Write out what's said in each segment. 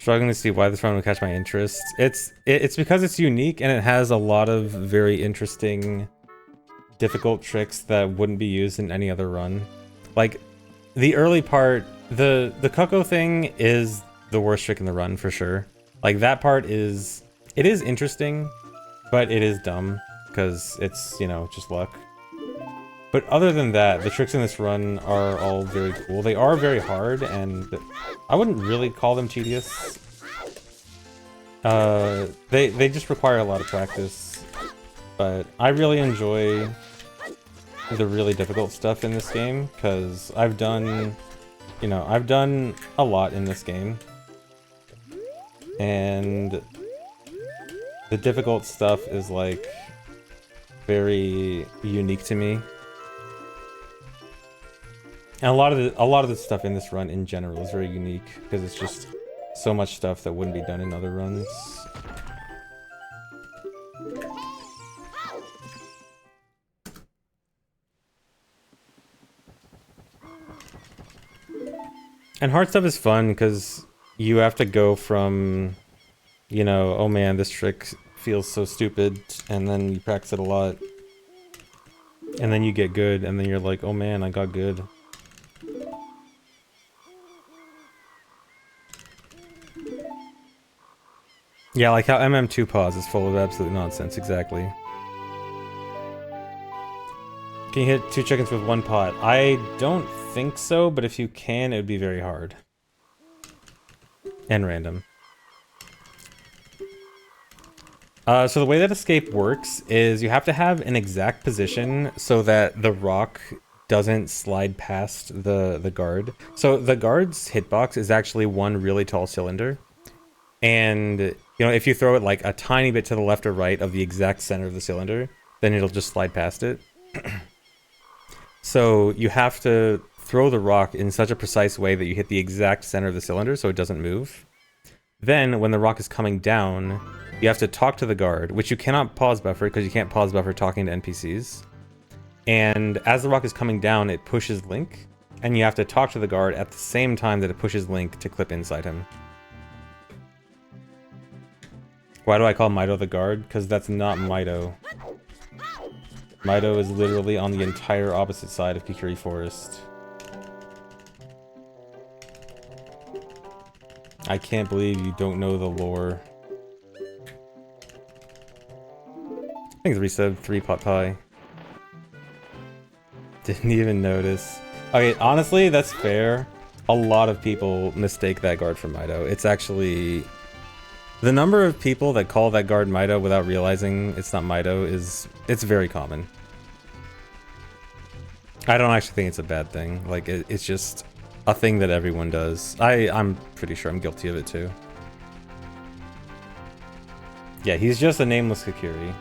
Struggling to see why this run would catch my interest. It's because it's unique and it has a lot of very interesting, difficult tricks that wouldn't be used in any other run. Like, the early part, the Coco thing is the worst trick in the run for sure. Like, that part is... It is interesting, but it is dumb, because it's, you know, just luck. But other than that, the tricks in this run are all very cool. They are very hard, and I wouldn't really call them tedious. They just require a lot of practice. But I really enjoy the really difficult stuff in this game, because I've done, you know, I've done a lot in this game. And the difficult stuff is, like, very unique to me. And a lot of the stuff in this run in general is very unique because it's just so much stuff that wouldn't be done in other runs. And hard stuff is fun because you have to go from, you know, oh man, this trick feels so stupid, and then you practice it a lot. And then you get good, and then you're like, oh man, I got good. Yeah, like how MM2 pause is full of absolute nonsense, exactly. Can you hit 2 chickens with 1 pot? I don't think so, but if you can, it would be very hard. And random. So the way that escape works is you have to have an exact position so that the rock doesn't slide past the guard. So the guard's hitbox is actually one really tall cylinder. And, you know, if you throw it like a tiny bit to the left or right of the exact center of the cylinder, then it'll just slide past it. So you have to throw the rock in such a precise way that you hit the exact center of the cylinder so it doesn't move. Then, when the rock is coming down, you have to talk to the guard, which you cannot pause buffer because you can't pause buffer talking to NPCs. And as the rock is coming down, it pushes Link, and you have to talk to the guard at the same time that it pushes Link to clip inside him. Why do I call Mido the guard? Because that's not Mido. Mido is literally on the entire opposite side of Kikiri Forest. I can't believe you don't know the lore. Thanks, Resub. 3 pot pie. Didn't even notice. Okay, honestly, that's fair. A lot of people mistake that guard for Mido. It's actually... The number of people that call that guard Mido without realizing it's not Mido is... It's very common. I don't actually think it's a bad thing. Like, it's just a thing that everyone does. I'm pretty sure I'm guilty of it too. Yeah, he's just a nameless Kikiri.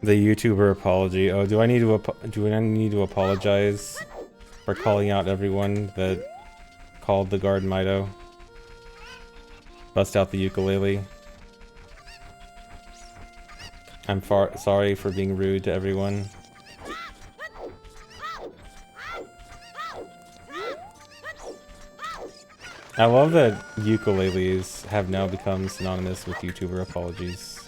The YouTuber apology. Oh, do I need to apologize for calling out everyone that called the guard Mido? Bust out the ukulele. I'm sorry for being rude to everyone. I love that ukuleles have now become synonymous with YouTuber apologies.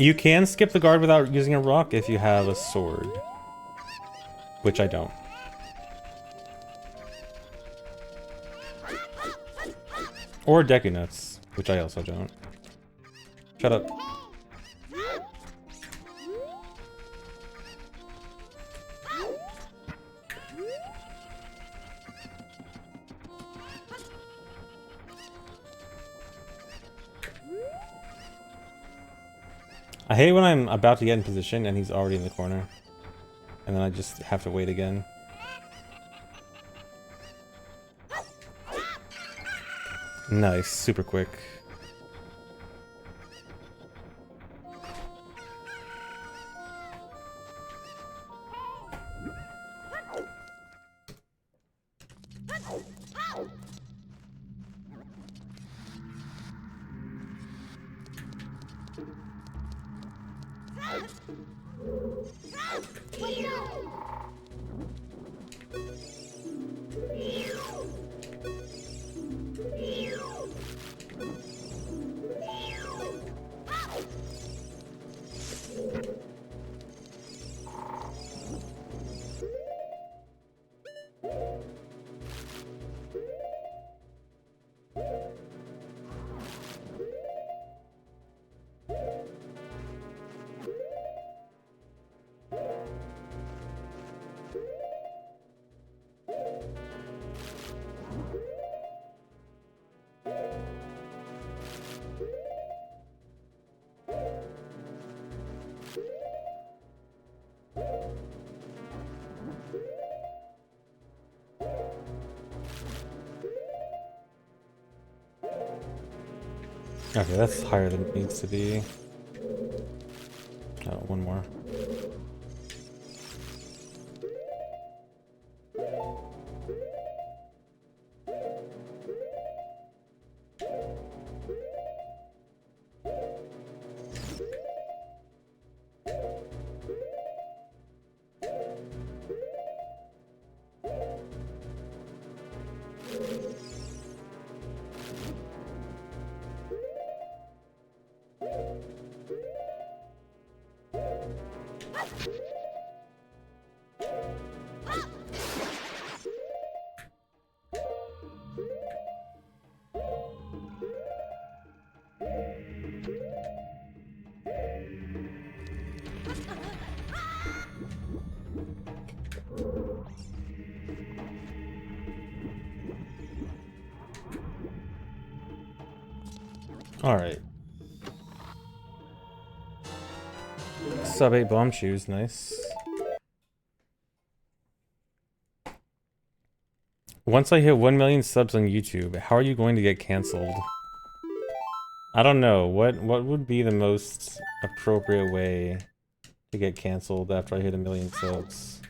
You can skip the guard without using a rock if you have a sword. Which I don't. Or Deku Nuts, which I also don't. Shut up. I hate when I'm about to get in position and he's already in the corner. And then I just have to wait again. Nice, super quick. Okay, that's higher than it needs to be. Oh, one more. Alright. Sub 8 bomb shoes, nice. Once I hit 1 million subs on YouTube, how are you going to get cancelled? I don't know. What would be the most appropriate way to get cancelled after I hit 1 million subs?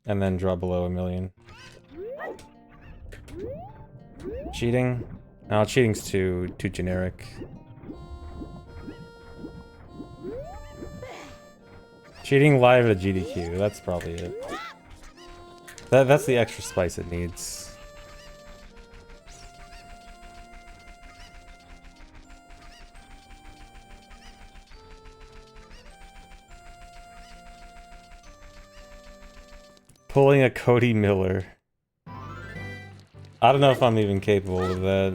And then drop below 1 million? Cheating? No, cheating's too generic. Cheating live at a GDQ, that's probably it. That's the extra spice it needs. Pulling a Cody Miller. I don't know if I'm even capable of that.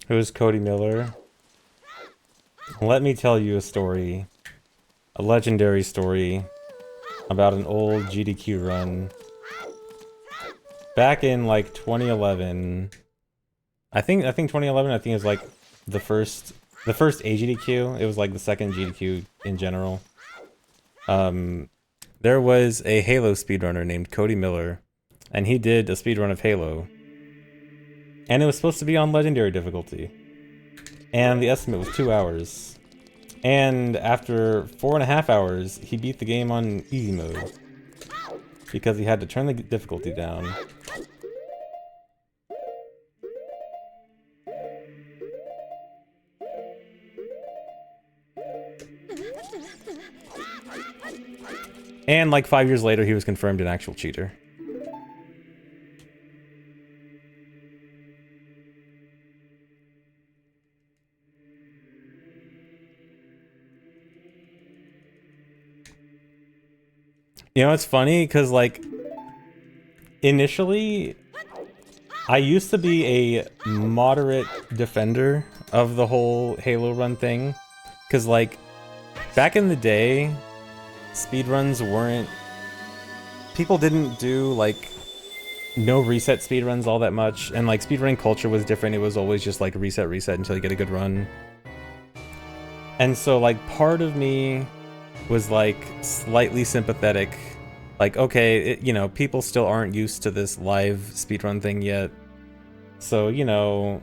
Who's Cody Miller? Let me tell you a story. A legendary story about an old GDQ run. Back in like 2011. I think 2011 I think is like the first AGDQ. It was like the second GDQ in general. There was a Halo speedrunner named Cody Miller, and he did a speedrun of Halo. And it was supposed to be on legendary difficulty. And the estimate was 2 hours. And after 4.5 hours, he beat the game on easy mode. because he had to turn the difficulty down. And like 5 years later, he was confirmed an actual cheater. You know, it's funny because like initially I used to be a moderate defender of the whole Halo run thing because like back in the day, speedruns weren't... People didn't do, like, no reset speedruns all that much, and, like, speedrunning culture was different. It was always just, like, reset until you get a good run. And so, like, part of me was, like, slightly sympathetic. Like, okay, you know, people still aren't used to this live speedrun thing yet. So, you know,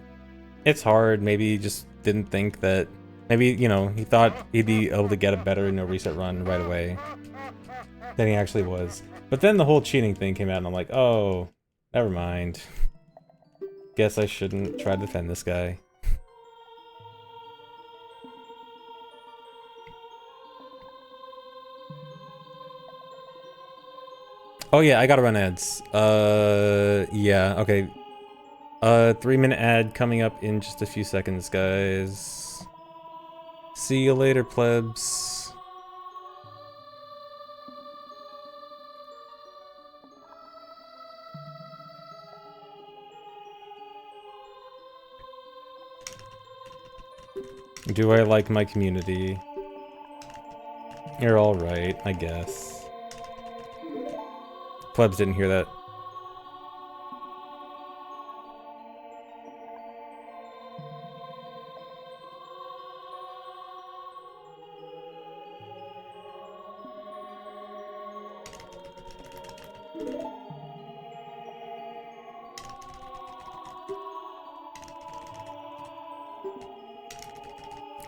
it's hard. Maybe he just didn't think that... Maybe, you know, he thought he'd be able to get a better no reset run right away than he actually was. But then the whole cheating thing came out and I'm like, oh, never mind. Guess I shouldn't try to defend this guy. Oh yeah, I gotta run ads. Yeah, okay. 3-minute ad coming up in just a few seconds, guys. See you later, plebs. Do I like my community? You're alright, I guess. Plebs didn't hear that.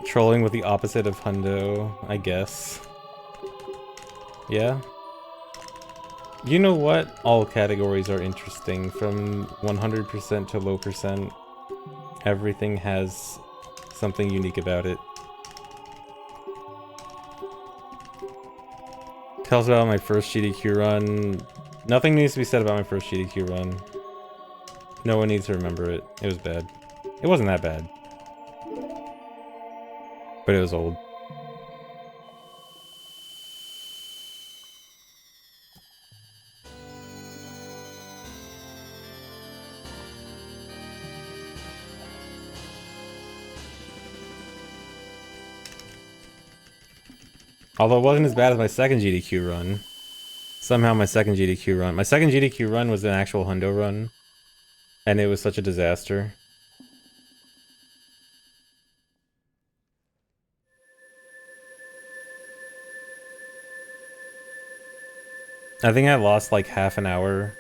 Trolling with the opposite of hundo, I guess. Yeah? You know what? All categories are interesting, from 100% to low percent. Everything has something unique about it. Tell us about my first GDQ run. Nothing needs to be said about my first GDQ run. No one needs to remember it. It was bad. It wasn't that bad. But it was old. Although it wasn't as bad as my second GDQ run. Somehow my second GDQ run... My second GDQ run was an actual hundo run. And it was such a disaster. I think I lost like half an hour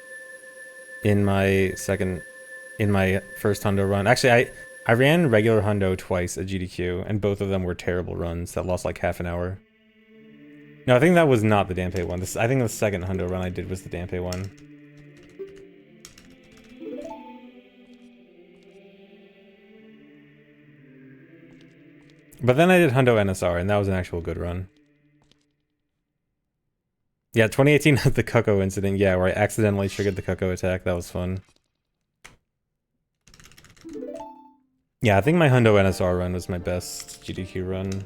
in my first hundo run. Actually, I ran regular hundo twice at GDQ, and both of them were terrible runs that lost like half an hour. No, I think that was not the Dampe one. I think the second hundo run I did was the Dampe one. But then I did hundo NSR, and that was an actual good run. Yeah, 2018 had the Cuckoo incident, yeah, where I accidentally triggered the Cuckoo attack. That was fun. Yeah, I think my hundo NSR run was my best GDQ run.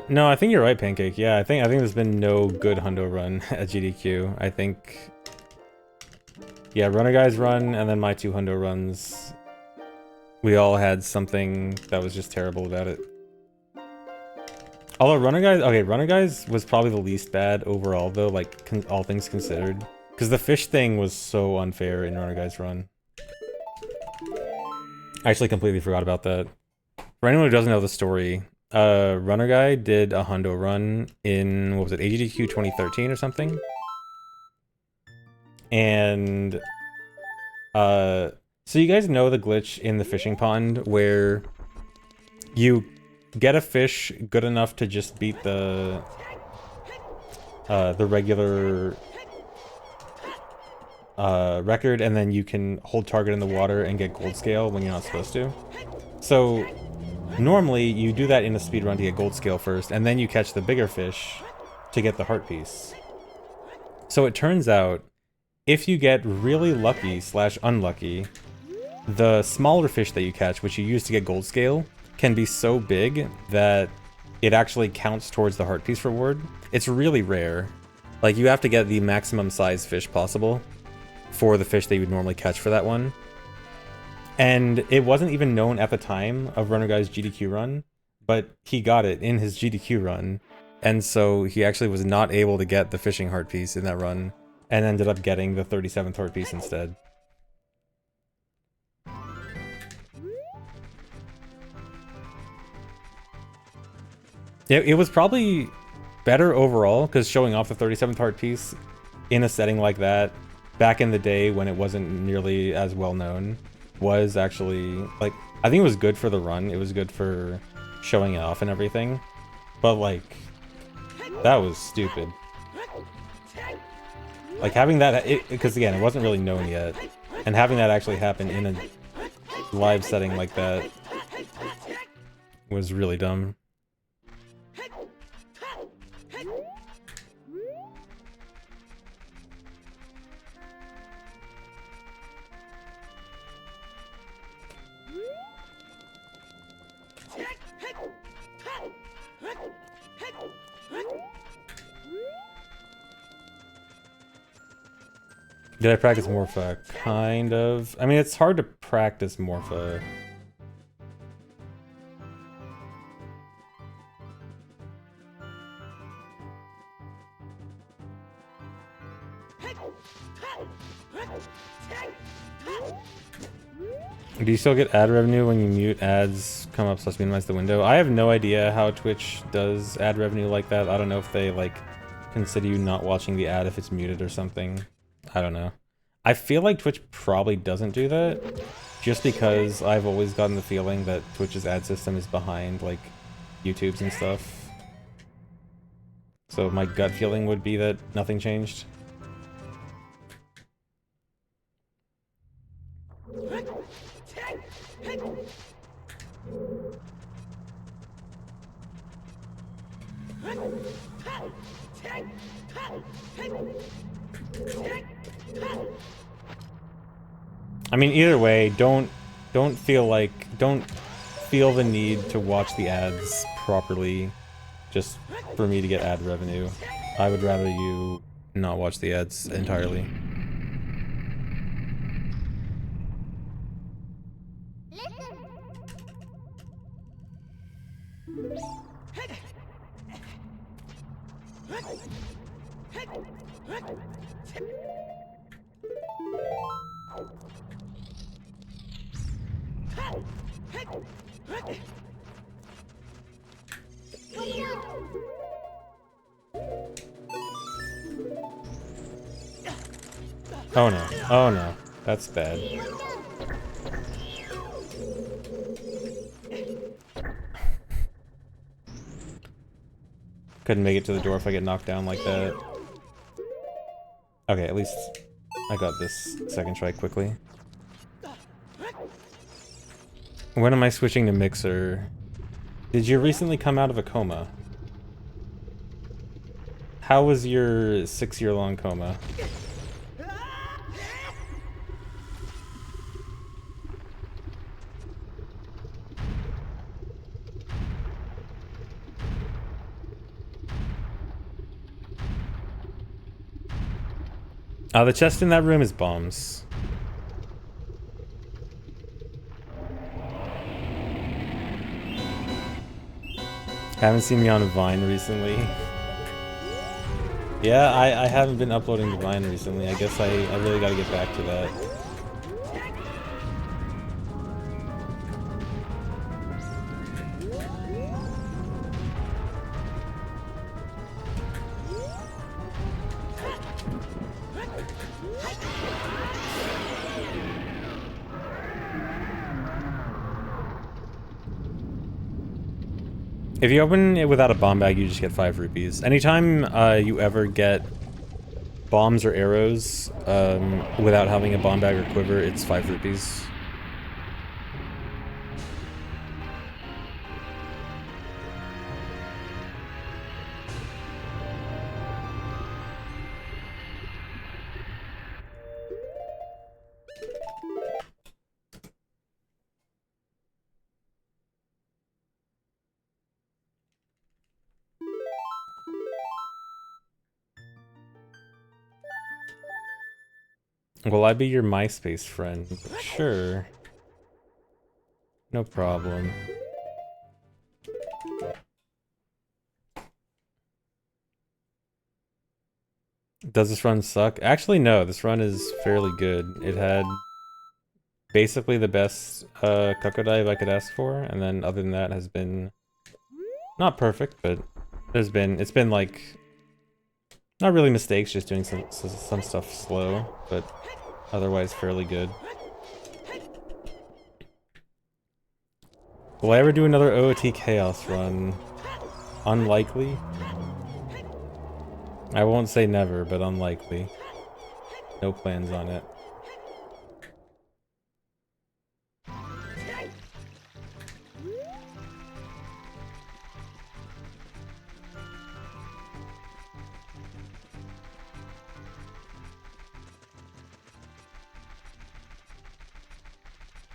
No, I think you're right, Pancake. Yeah, I think there's been no good hundo run at GDQ. I think... Yeah, Runner Guy's run, and then my 2 hundo runs. We all had something that was just terrible about it. Although Runner Guy's was probably the least bad overall, though, like, all things considered. Because the fish thing was so unfair in Runner Guy's run. I actually completely forgot about that. For anyone who doesn't know the story, Runner Guy did a hundo run in, what was it, AGDQ 2013 or something? And So you guys know the glitch in the fishing pond where you get a fish good enough to just beat the regular record, and then you can hold target in the water and get gold scale when you're not supposed to. So normally you do that in a speedrun to get gold scale first, and then you catch the bigger fish to get the heart piece. So it turns out, if you get really lucky / unlucky, the smaller fish that you catch, which you use to get gold scale, can be so big that it actually counts towards the heart piece reward. It's really rare. Like, you have to get the maximum size fish possible for the fish that you would normally catch for that one. And it wasn't even known at the time of Runner Guy's GDQ run, but he got it in his GDQ run. And so he actually was not able to get the fishing heart piece in that run, and ended up getting the 37th heart piece instead. It was probably better overall, because showing off the 37th heart piece in a setting like that, back in the day when it wasn't nearly as well known, was actually, like, I think it was good for the run. It was good for showing it off and everything. But, like, that was stupid. Like, having that, because again, it wasn't really known yet, and having that actually happen in a live setting like that was really dumb. Did I practice Morpha? Kind of. I mean, it's hard to practice Morpha. Do you still get ad revenue when you mute ads come up / minimize the window? I have no idea how Twitch does ad revenue like that. I don't know if they, like, consider you not watching the ad if it's muted or something. I don't know. I feel like Twitch probably doesn't do that, just because I've always gotten the feeling that Twitch's ad system is behind, like, YouTube's and stuff. So my gut feeling would be that nothing changed. I mean, either way, don't feel the need to watch the ads properly just for me to get ad revenue. I would rather you not watch the ads entirely. Oh no, oh no, that's bad. Couldn't make it to the door if I get knocked down like that. Okay, at least I got this second try quickly. When am I switching to Mixer? Did you recently come out of a coma? How was your 6-year-long coma? The chest in that room is bombs. Haven't seen me on Vine recently. Yeah, I haven't been uploading to Vine recently. I guess I really gotta get back to that. If you open it without a bomb bag, you just get 5 rupees. Anytime you ever get bombs or arrows without having a bomb bag or quiver, it's 5 rupees. Will I be your MySpace friend? Sure. No problem. Does this run suck? Actually, no. This run is fairly good. It had basically the best Cucko dive I could ask for, and then other than that has been not perfect, but it's been like not really mistakes, just doing some stuff slow, but otherwise fairly good. Will I ever do another OOT Chaos run? Unlikely. I won't say never, but unlikely. No plans on it.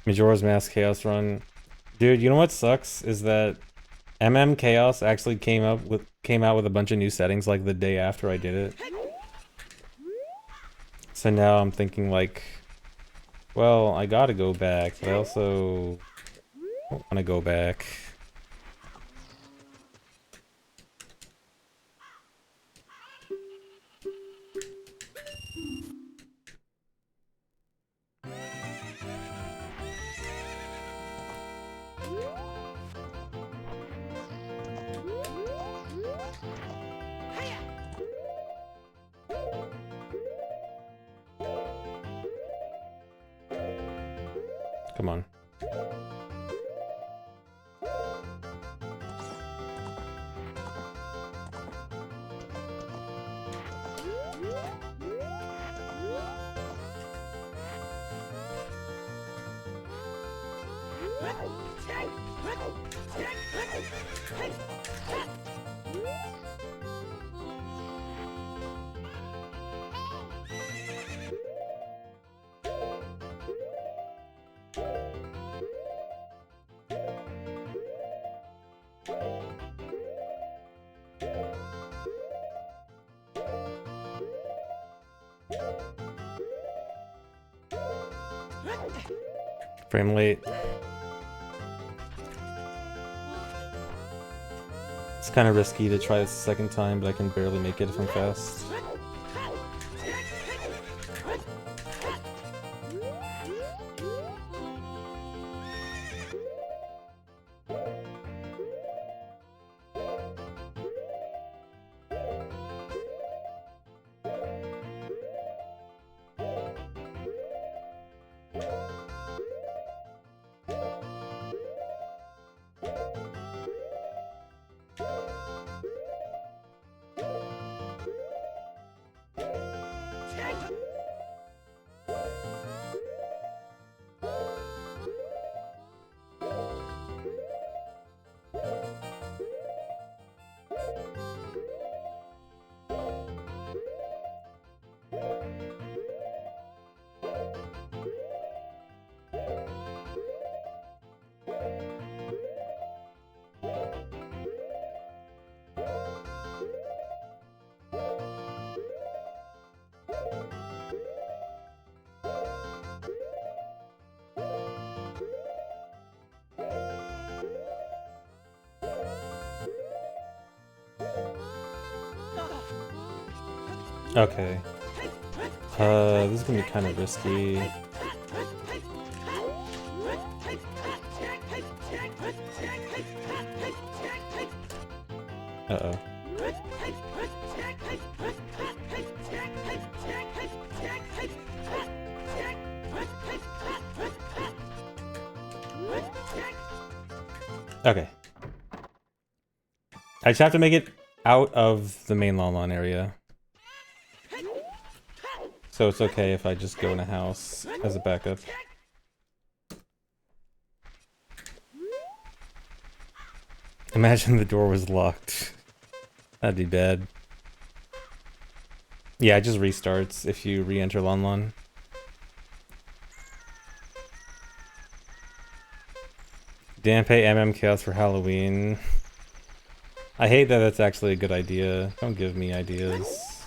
Majora's Mask Chaos run. Dude, you know what sucks is that Chaos actually came out with a bunch of new settings like the day after I did it. So now I'm thinking like, well, I gotta go back, but I also don't want to go back. Come on. Frame late. It's kind of risky to try this a second time, but I can barely make it if I'm fast. Okay. This is gonna be kind of risky. Uh-oh. Okay. I just have to make it out of the main Lon Lon area. So it's okay if I just go in a house as a backup. Imagine the door was locked. That'd be bad. Yeah, it just restarts if you re-enter Lon Lon. Dampe Chaos for Halloween. I hate that that's actually a good idea. Don't give me ideas.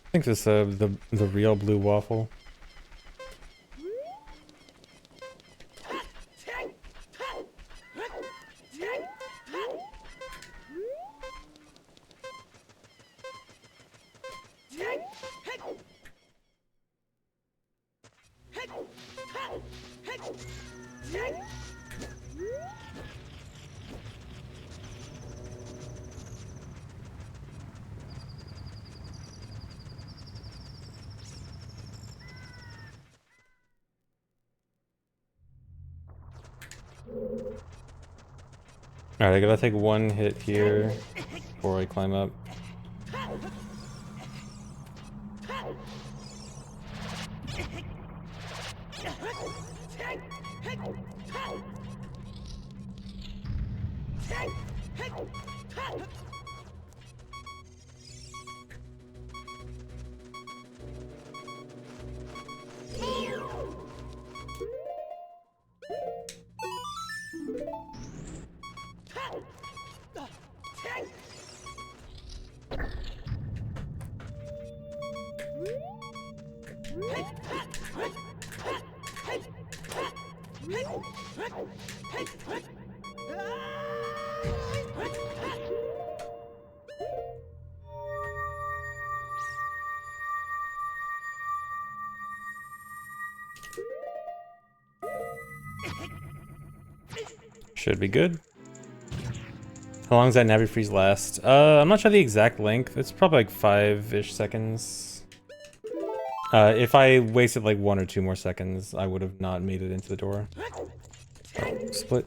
I think this the real blue waffle. Alright, I gotta take one hit here before I climb up. Should be good. How long does that Navi freeze last? I'm not sure the exact length. It's probably like 5-ish seconds. If I wasted like 1 or 2 more seconds, I would have not made it into the door. Oh, split.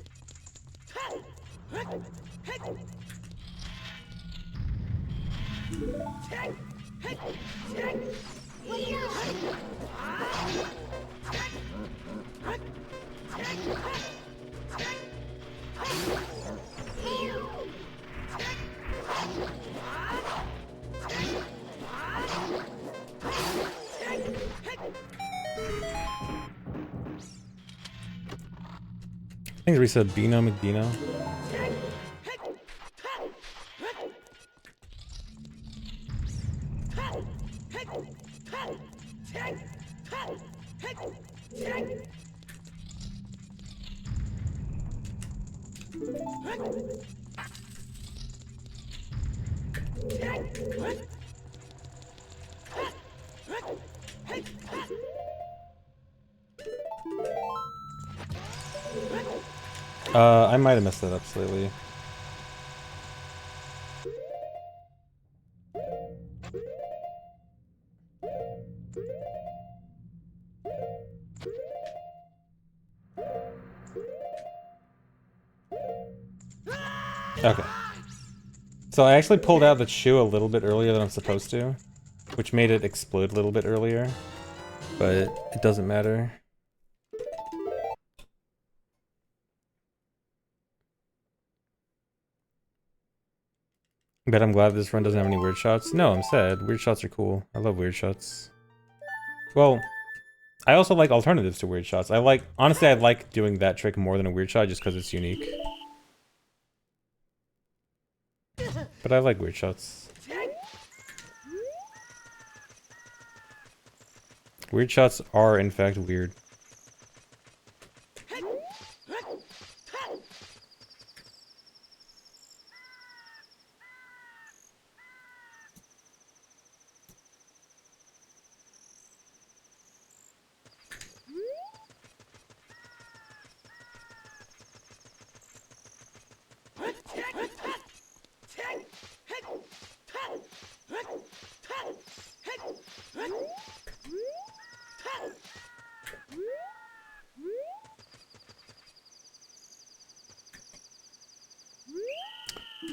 I think Risa Bino McBino. I might have messed that up slightly. Okay. So I actually pulled out the shoe a little bit earlier than I'm supposed to, which made it explode a little bit earlier, but it doesn't matter. But I'm glad this run doesn't have any weird shots. No, I'm sad. Weird shots are cool. I love weird shots. Well, I also like alternatives to weird shots. Honestly, I like doing that trick more than a weird shot just because it's unique. But I like weird shots. Weird shots are, in fact, weird.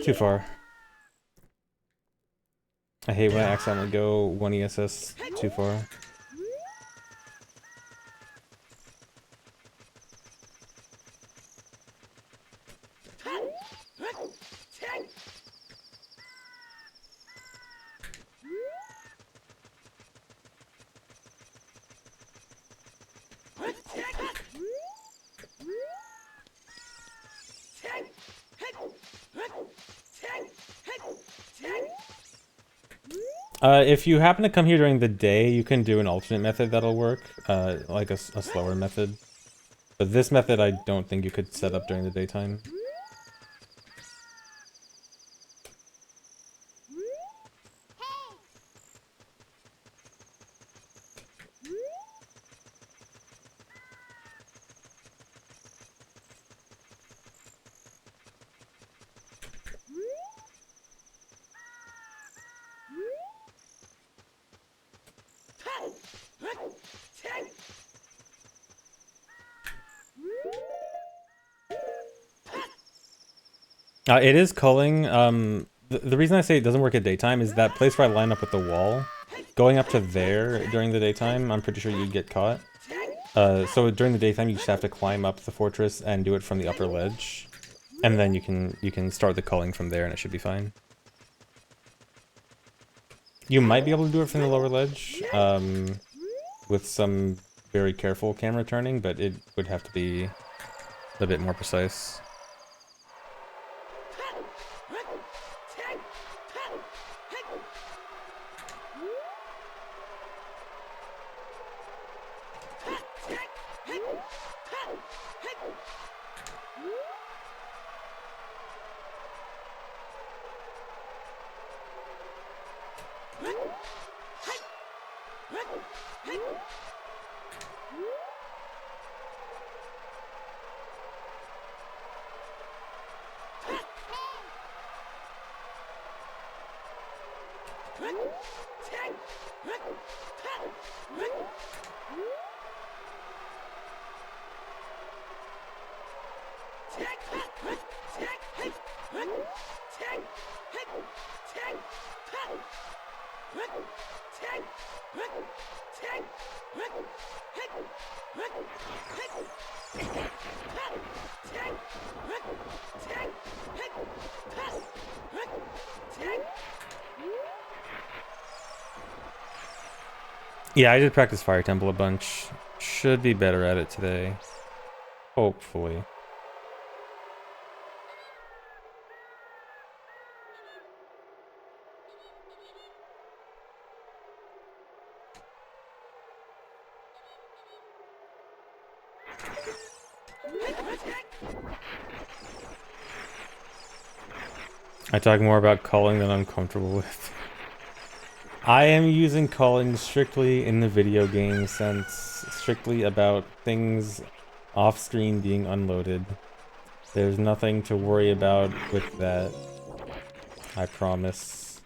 Too far. I hate when I accidentally go 1 ESS too far. If you happen to come here during the day, you can do an alternate method that'll work, like a slower method. But this method I don't think you could set up during the daytime. It is culling. The reason I say it doesn't work at daytime is that place where I line up with the wall. Going up to there during the daytime, I'm pretty sure you'd get caught. So during the daytime, you just have to climb up the fortress and do it from the upper ledge, and then you can start the culling from there, and it should be fine. You might be able to do it from the lower ledge, with some very careful camera turning, but it would have to be a bit more precise. Yeah, I did practice Fire Temple a bunch. Should be better at it today. Hopefully. I talk more about culling than I'm comfortable with. I am using culling strictly in the video game sense, strictly about things off-screen being unloaded. There's nothing to worry about with that, I promise.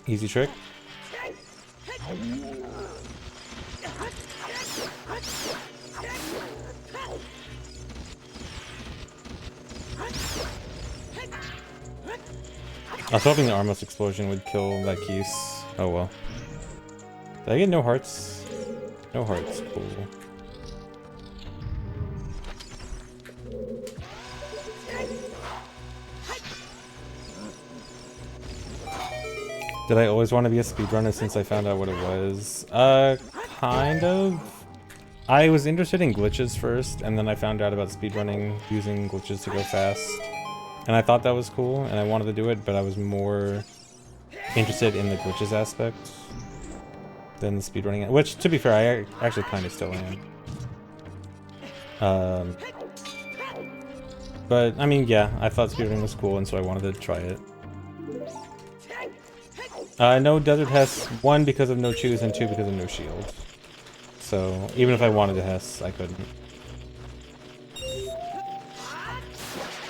Easy trick. I was hoping the Armless Explosion would kill that Keese. Oh well. Did I get no hearts? No hearts, cool. Did I always want to be a speedrunner since I found out what it was? Kind of. I was interested in glitches first, and then I found out about speedrunning using glitches to go fast. And I thought that was cool, and I wanted to do it, but I was more interested in the glitches aspect than the speedrunning, which, to be fair, I actually kind of still am. But, I mean, yeah, I thought speedrunning was cool, and so I wanted to try it. No Desert Hess, 1 because of no choose, and 2 because of no shield. So, even if I wanted to Hess, I couldn't.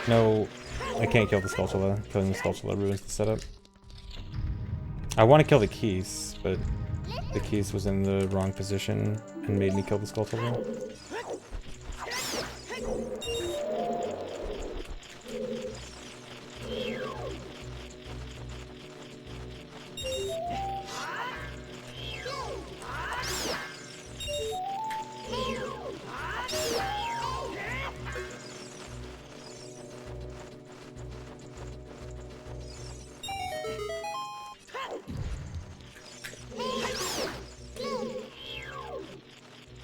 No, I can't kill the Skulltula. Killing the Skulltula ruins the setup. I want to kill the Keese, but the Keese was in the wrong position and made me kill the Skulltula.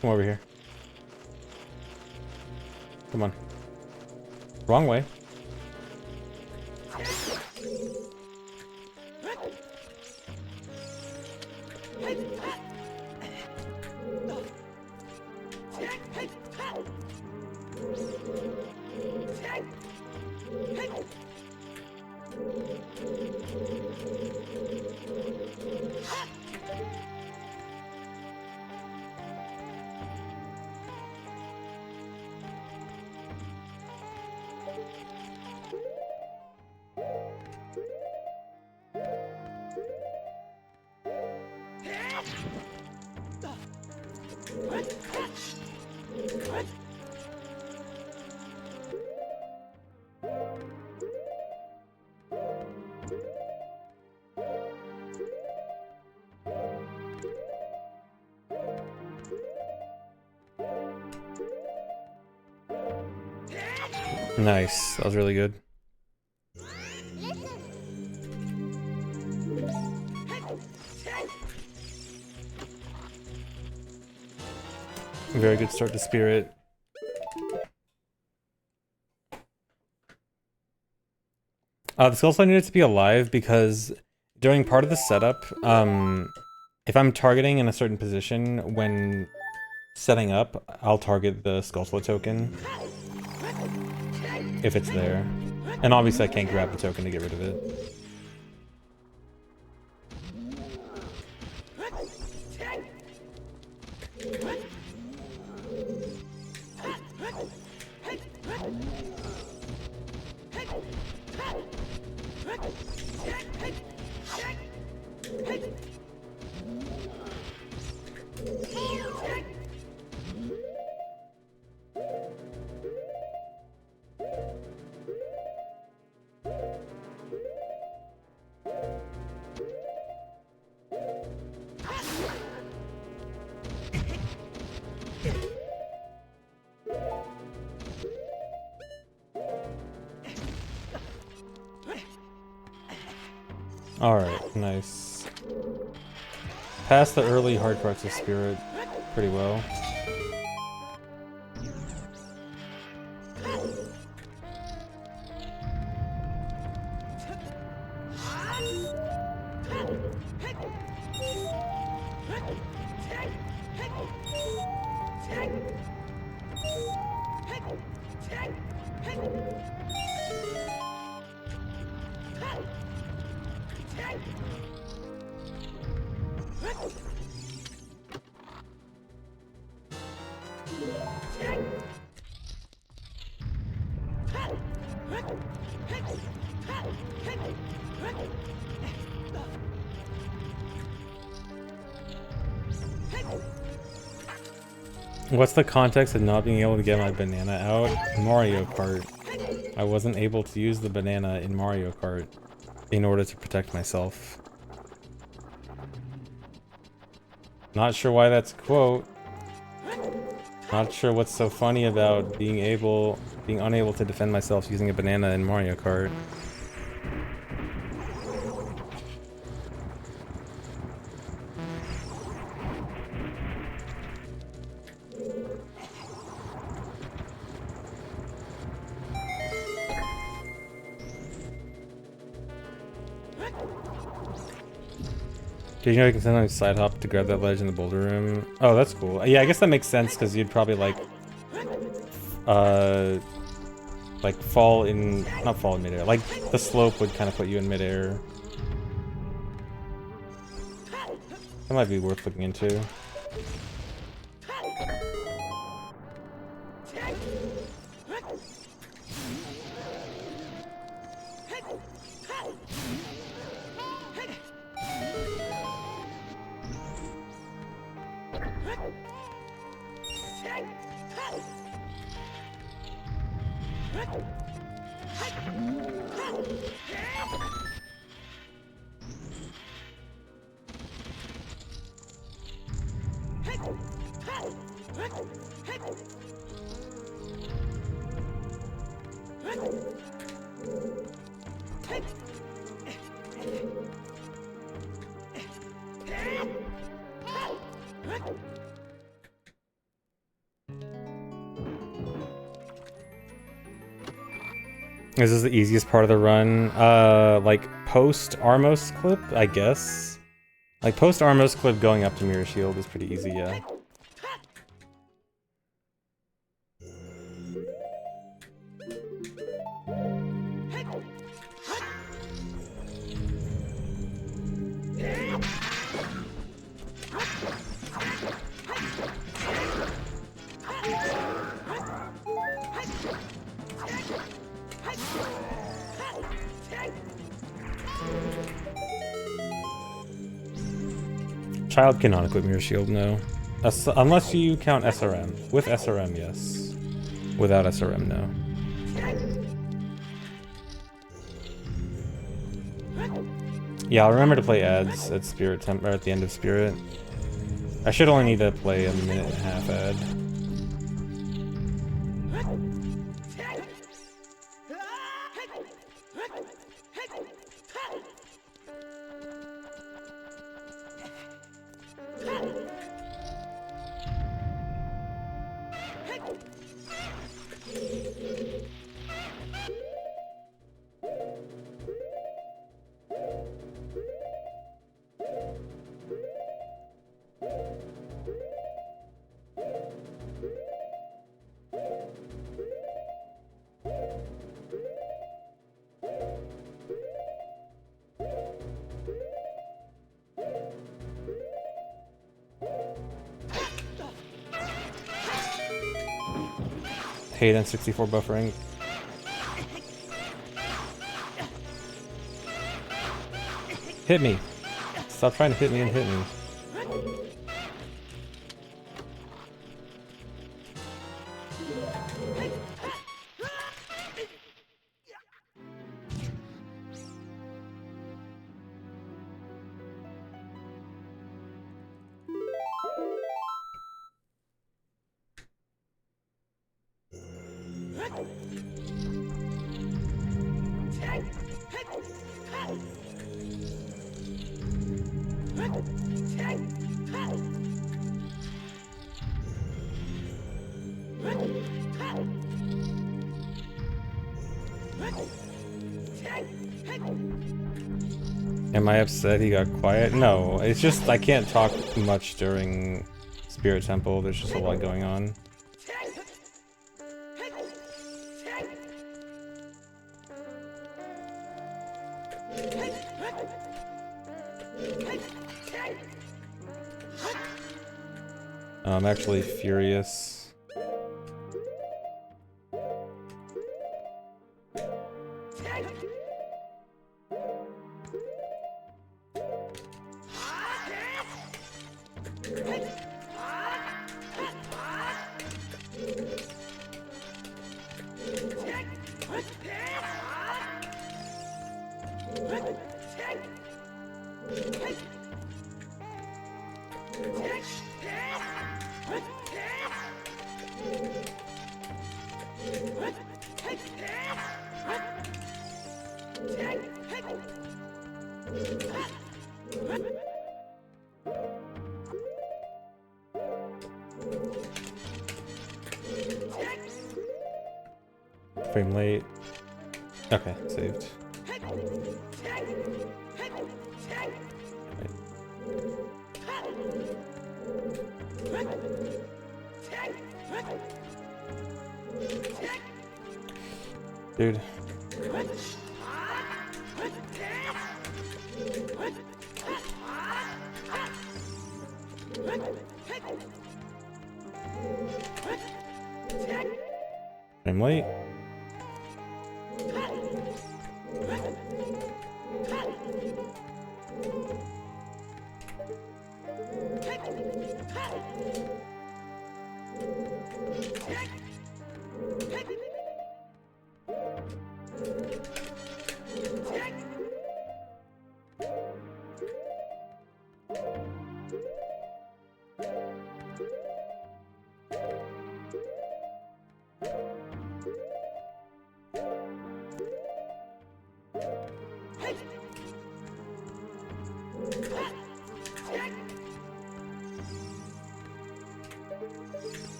Come over here. Come on. Wrong way. Nice, that was really good. Very good start to Spirit. The Skulltula needed to be alive because during part of the setup, if I'm targeting in a certain position when setting up, I'll target the Skulltula token if it's there. And obviously I can't grab the token to get rid of it. Alright, nice. Passed the early hard parts of Spirit pretty well. What's the context of not being able to get my banana out? Mario Kart. I wasn't able to use the banana in Mario Kart in order to protect myself. Not sure why that's a quote. Not sure what's so funny about being unable to defend myself using a banana in Mario Kart. Did you know you can sometimes side hop to grab that ledge in the boulder room? Oh, that's cool. Yeah, I guess that makes sense because you'd probably like fall in, not fall in midair. Like the slope would kind of put you in midair. That might be worth looking into. This is the easiest part of the run. Like post Armos clip, I guess. Like post Armos clip going up to Mirror Shield is pretty easy, yeah. Child cannot equip Mirror Shield, no. Unless you count SRM. With SRM, yes. Without SRM, no. Yeah, I'll remember to play ads at Spirit Temp, or at the end of Spirit. I should only need to play a minute and a half ad. Hate N64 buffering. Hit me. Stop trying to hit me and hit me. Am I upset he got quiet? No, it's just I can't talk much during Spirit Temple. There's just a lot going on. I'm actually furious. Frame late. Okay, saved. Dude. Frame late.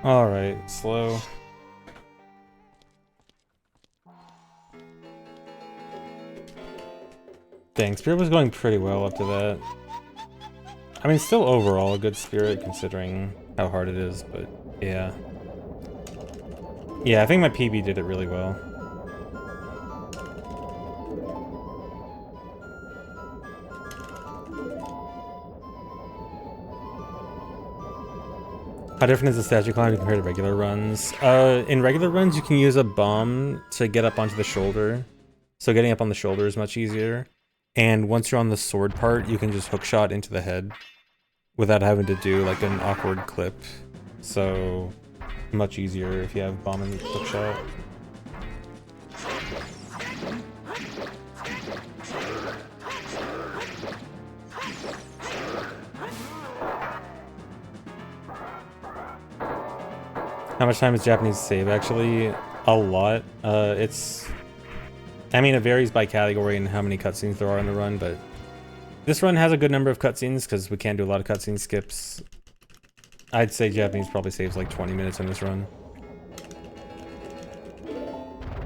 Alright, slow. Dang, Spirit was going pretty well up to that. I mean, still overall a good Spirit considering how hard it is, but yeah. Yeah, I think my PB did it really well. How different is the statue climb compared to regular runs? In regular runs, you can use a bomb to get up onto the shoulder. So getting up on the shoulder is much easier. And once you're on the sword part, you can just hookshot into the head without having to do like an awkward clip. So much easier if you have bomb and hookshot. How much time is Japanese save? Actually, a lot. I mean, it varies by category and how many cutscenes there are in the run, but this run has a good number of cutscenes because we can do a lot of cutscene skips. I'd say Japanese probably saves like 20 minutes in this run.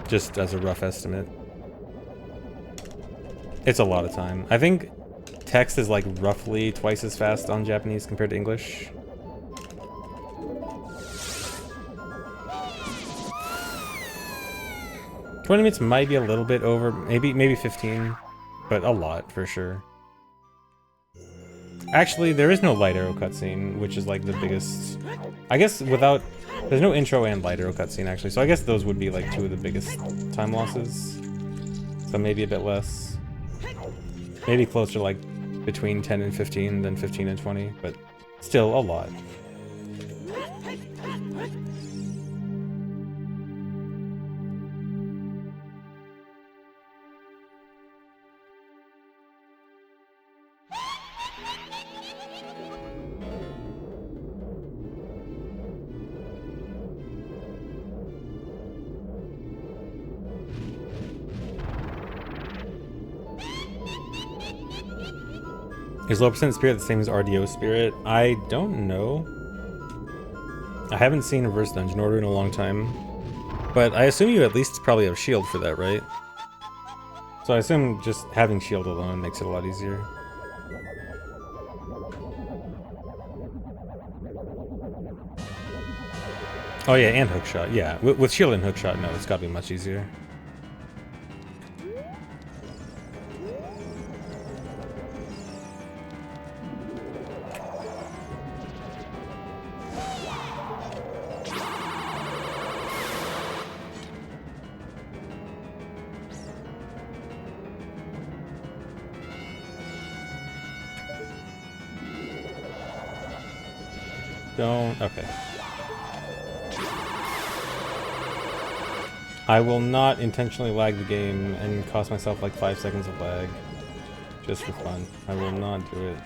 Just as a rough estimate. It's a lot of time. I think text is like roughly twice as fast on Japanese compared to English. Minutes might be a little bit over, maybe 15, but a lot for sure. Actually, there is no light arrow cutscene, which is like the biggest. I guess there's no intro and light arrow cutscene actually, so I guess those would be like two of the biggest time losses. So maybe a bit less. Maybe closer like between 10 and 15 than 15 and 20, but still a lot. Is low percent spirit the same as RDO spirit? I don't know. I haven't seen reverse dungeon order in a long time. But I assume you at least probably have shield for that, right? So I assume just having shield alone makes it a lot easier. Oh yeah, and hookshot. Yeah, with shield and hookshot, no, it's gotta be much easier. Don't... Okay. I will not intentionally lag the game and cost myself like 5 seconds of lag. Just for fun. I will not do it.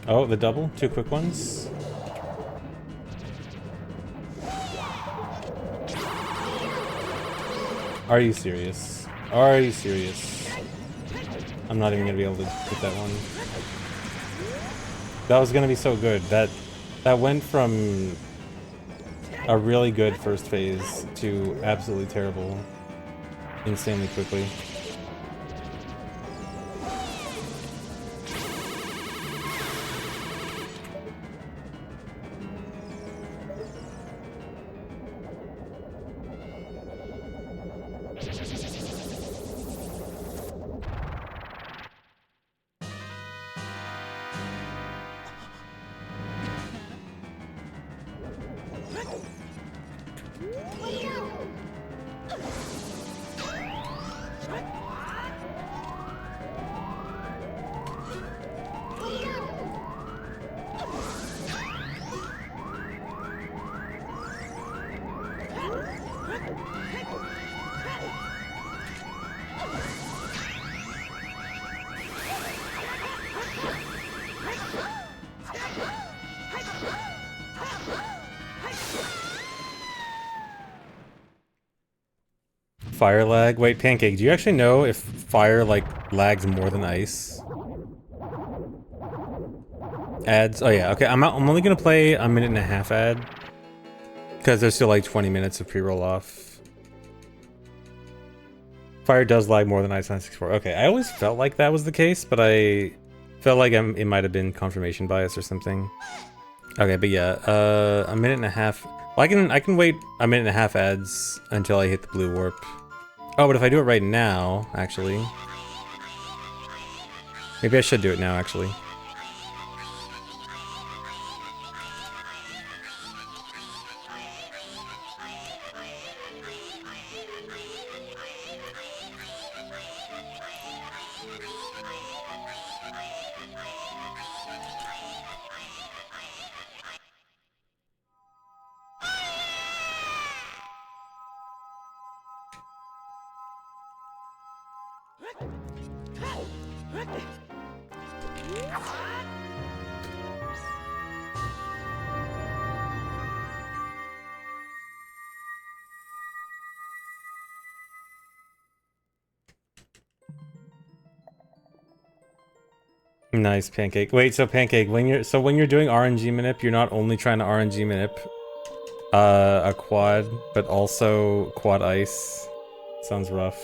Oh, the double? 2 quick ones? Are you serious? Are you serious? I'm not even gonna be able to get that one. That was gonna be so good. That went from a really good first phase to absolutely terrible insanely quickly. Fire lag? Wait, Pancake, do you actually know if fire, like, lags more than ice? Ads? Oh yeah, okay, I'm only gonna play a 1.5 ad. Because there's still like 20 minutes of pre-roll off. Fire does lag more than ice on 64. Okay, I always felt like that was the case, but I felt like it might have been confirmation bias or something. Okay, but yeah, a 1.5. Well, I can wait a 1.5 ads until I hit the blue warp. Oh, but if I do it right now, actually... Maybe I should do it now, actually. Nice, Pancake. Wait, so Pancake, when you're doing RNG manip, you're not only trying to RNG manip a quad, but also quad ice. Sounds rough.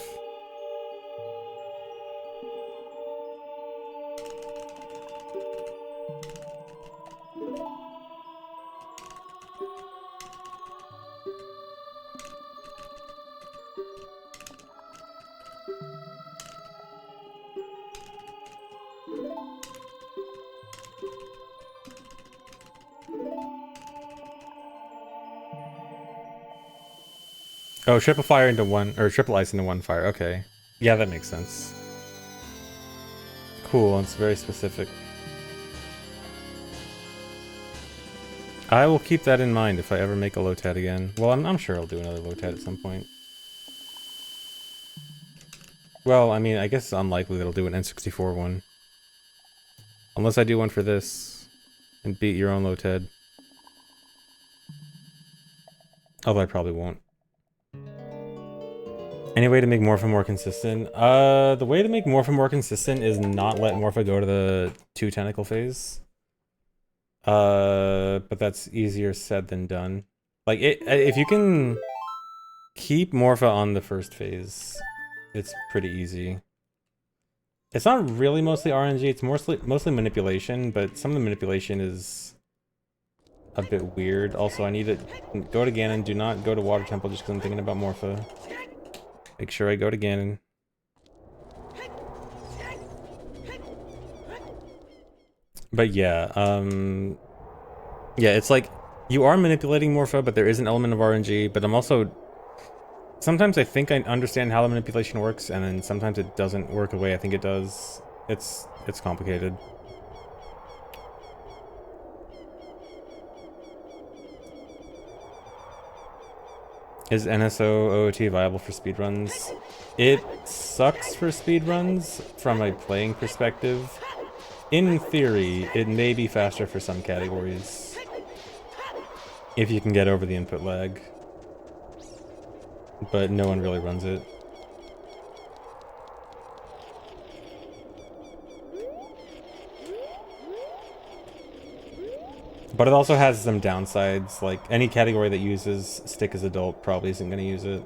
Oh, triple fire into one, or triple ice into one fire. Okay. Yeah, that makes sense. Cool, it's very specific. I will keep that in mind if I ever make a LOTAD again. Well, I'm sure I'll do another LOTAD at some point. Well, I mean, I guess it's unlikely that I'll do an N64 one. Unless I do one for this and beat your own LOTAD. Although I probably won't. Any way to make Morpha more consistent? The way to make Morpha more consistent is not let Morpha go to the 2 tentacle phase. But that's easier said than done. Like, if you can keep Morpha on the first phase, it's pretty easy. It's not really mostly RNG, it's mostly manipulation, but some of the manipulation is a bit weird. Also, I need to go to Ganon, do not go to Water Temple just because I'm thinking about Morpha. Make sure I go to Ganon. But yeah, yeah, it's like, You are manipulating Morpha, but there is an element of RNG, but I'm also... Sometimes I think I understand how the manipulation works, and then sometimes it doesn't work the way I think it does. It's complicated. Is NSO OOT viable for speedruns? It sucks for speedruns from a playing perspective. In theory, it may be faster for some categories, if you can get over the input lag. But no one really runs it. But it also has some downsides, like any category that uses stick as adult probably isn't going to use it.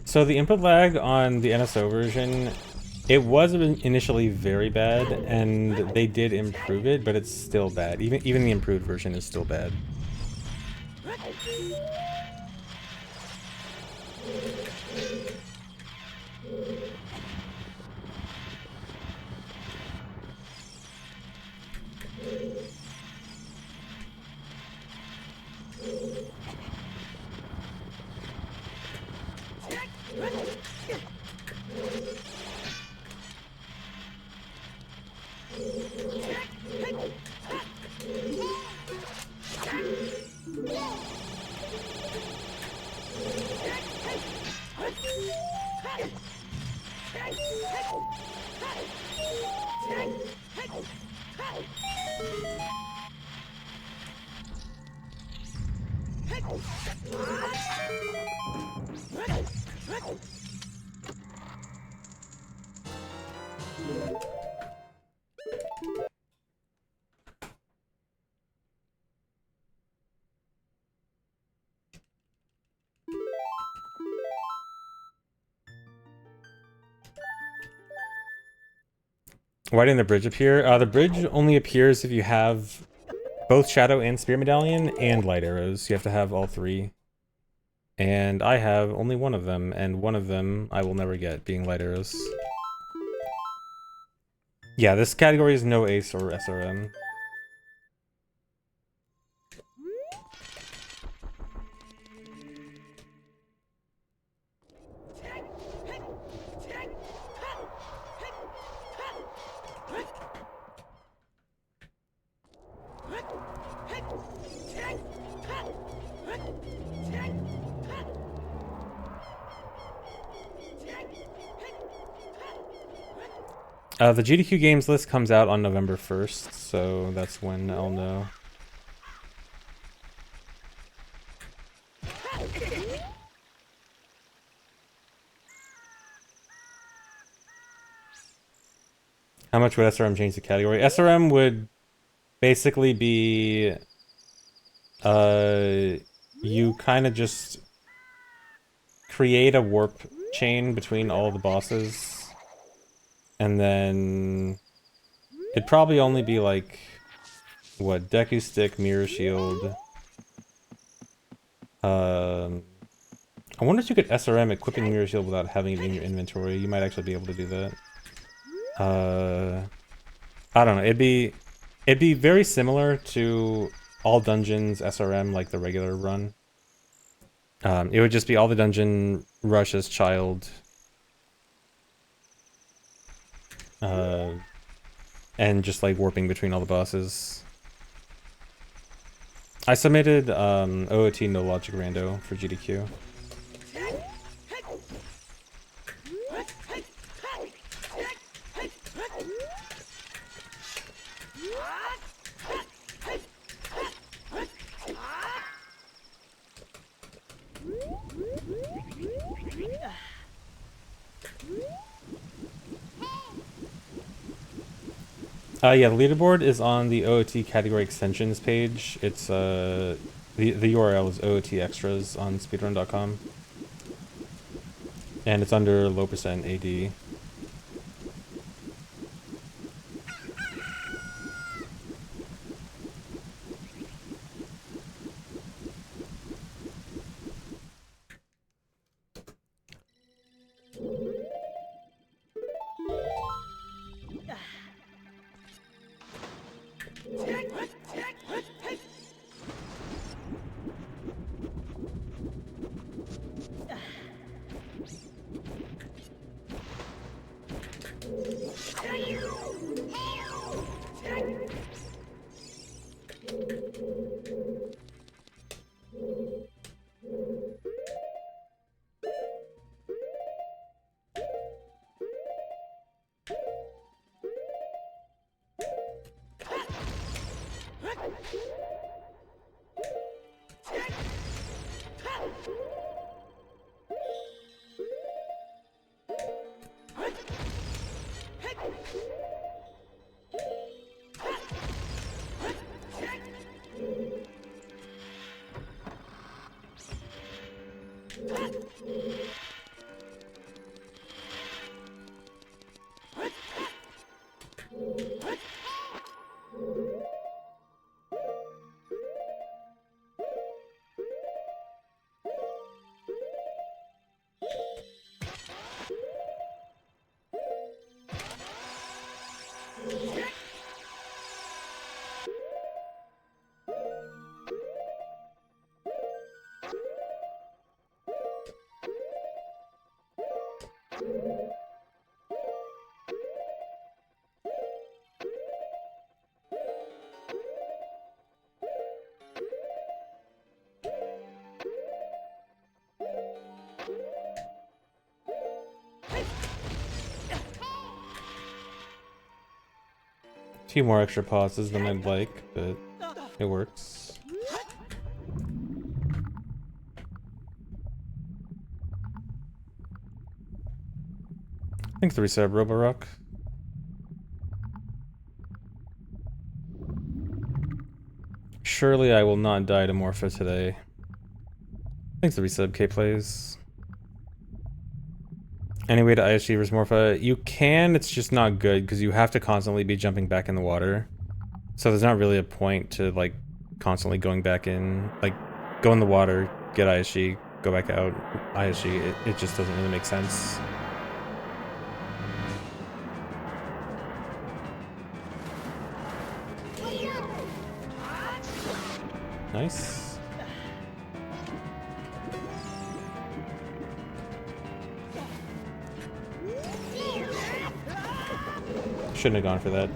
So the input lag on the NSO version, it was initially very bad, and they did improve it, but it's still bad. Even the improved version is still bad. Why didn't the bridge appear? The bridge only appears if you have both Shadow and Spear Medallion and Light Arrows. You have to have all three. And I have only one of them, and one of them I will never get, being Light Arrows. Yeah, this category is no Ace or SRM. The GDQ games list comes out on November 1st, so that's when I'll know. How much would SRM change the category? SRM would basically be... you kind of just create a warp chain between all the bosses. And then... it'd probably only be like... what? Deku Stick, Mirror Shield... I wonder if you could SRM equipping Mirror Shield without having it in your inventory. You might actually be able to do that. I don't know. It'd be very similar to all dungeons SRM, like the regular run. It would just be all the dungeon rush as child. And just like warping between all the bosses. I submitted OOT no logic rando for GDQ. Yeah, the leaderboard is on the OOT category extensions page. It's the URL is OOT extras on speedrun.com. And it's under low percent AD. A few more extra pauses than I'd like, but it works. Thanks for the resub, Roborock. Surely I will not die to Morpha today. Thanks for the resub, K-Plays. Any way to ISG versus Morpha? You can, it's just not good, because you have to constantly be jumping back in the water. So there's not really a point to, like, constantly going back in. Like, go in the water, get ISG, go back out, ISG. It just doesn't really make sense. Nice. Shouldn't have gone for that.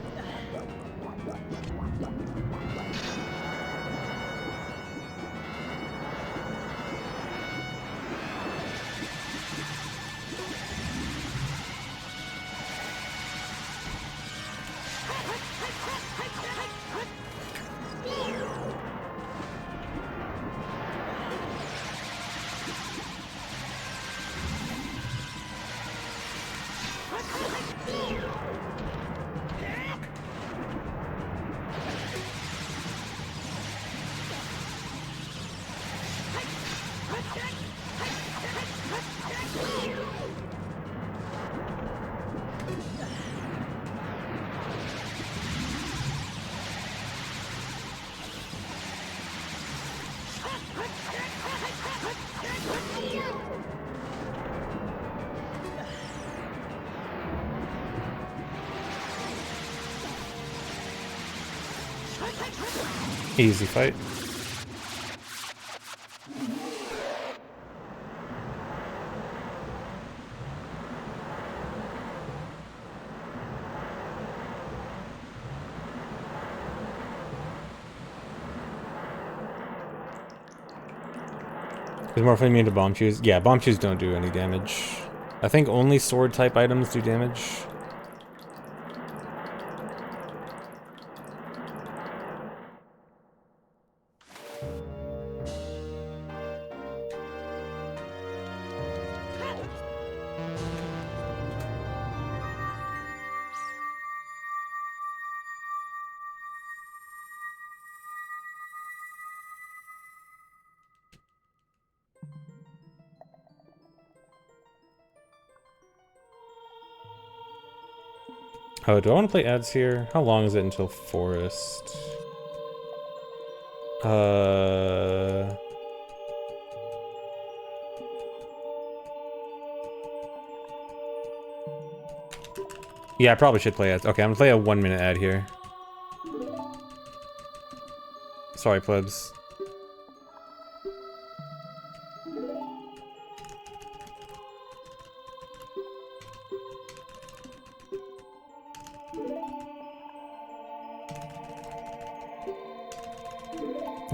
Easy fight. Is Morpha immune to bomb shoes? Yeah, bomb shoes don't do any damage. I think only sword type items do damage. Oh, do I want to play ads here? How long is it until Forest? Yeah, I probably should play ads. Okay, I'm gonna play a 1-minute ad here. Sorry, plebs.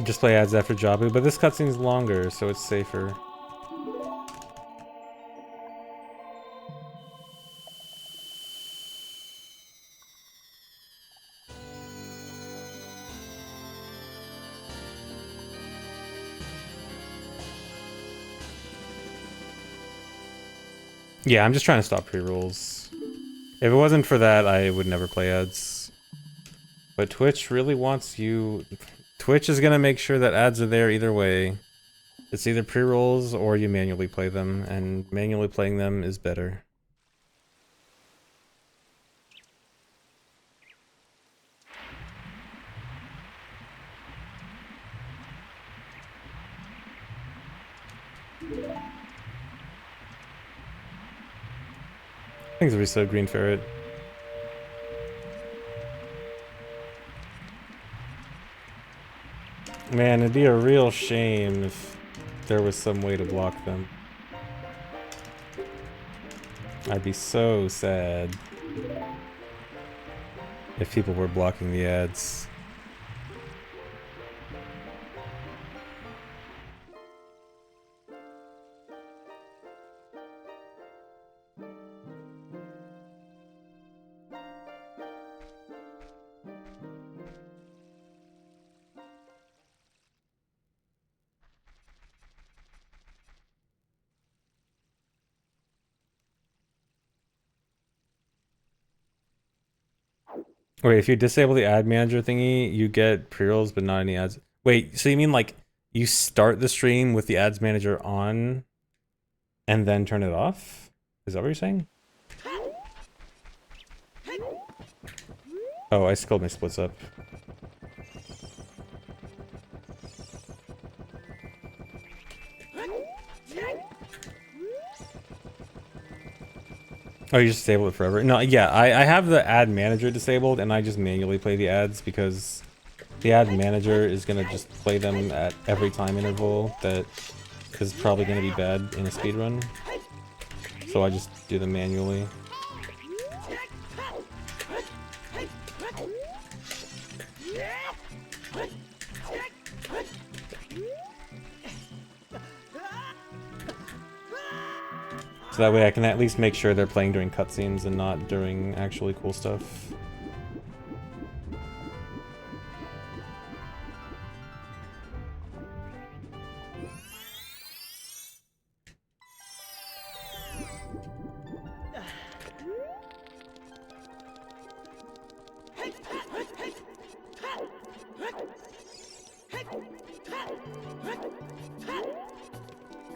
Just play ads after Jabu, but this cutscene's longer, so it's safer. Yeah, I'm just trying to stop pre-rolls. If it wasn't for that, I would never play ads. But Twitch really wants you... Twitch is gonna make sure that ads are there either way. It's either pre-rolls or you manually play them, and manually playing them is better. Things will be so Green Ferret. Man, it'd be a real shame if there was some way to block them. I'd be so sad if people were blocking the ads. Wait, if you disable the ad manager thingy, you get pre-rolls but not any ads. Wait, so you mean like you start the stream with the ads manager on and then turn it off? Is that what you're saying? Oh, I scrolled my splits up. Oh, you just disable it forever? No, yeah, I have the ad manager disabled and I just manually play the ads because the ad manager is gonna just play them at every time interval that is probably gonna be bad in a speedrun. So I just do them manually. So that way I can at least make sure they're playing during cutscenes and not during actually cool stuff.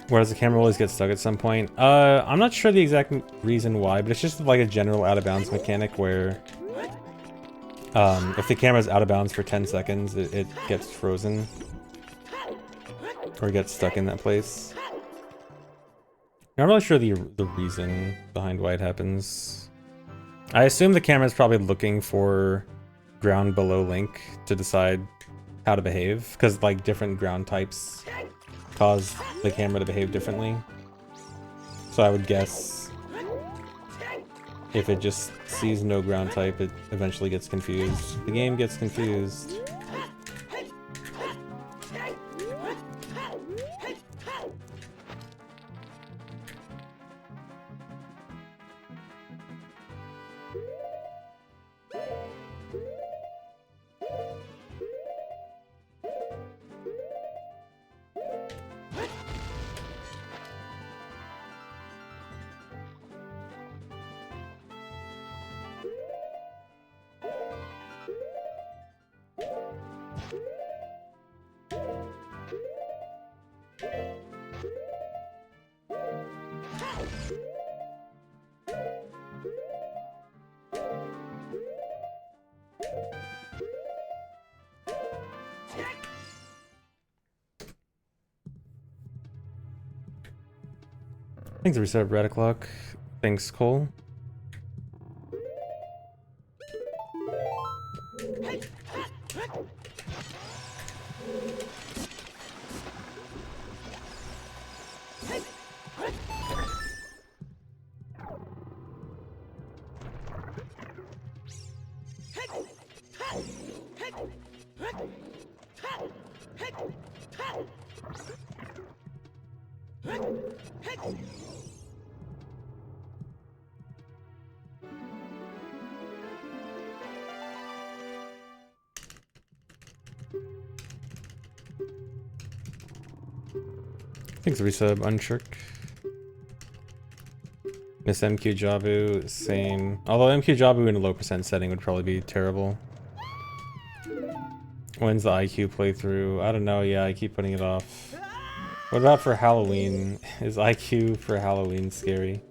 Whereas the camera always gets stuck at some point. I'm not sure the exact reason why, but it's just like a general out of bounds mechanic where if the camera's out of bounds for 10 seconds, it gets frozen. Or gets stuck in that place. I'm not really sure the reason behind why it happens. I assume the camera's probably looking for ground below Link to decide how to behave, because like different ground types cause the camera to behave differently. So I would guess if it just sees no ground type, it eventually gets confused. The game gets confused. Thanks, reset red o'clock. Thanks, Cole. Thanks, resub, Untrick. Miss MQ Jabu, same. Although MQ Jabu in a low percent setting would probably be terrible. When's the IQ playthrough? I don't know, yeah, I keep putting it off. What about for Halloween? Is IQ for Halloween scary?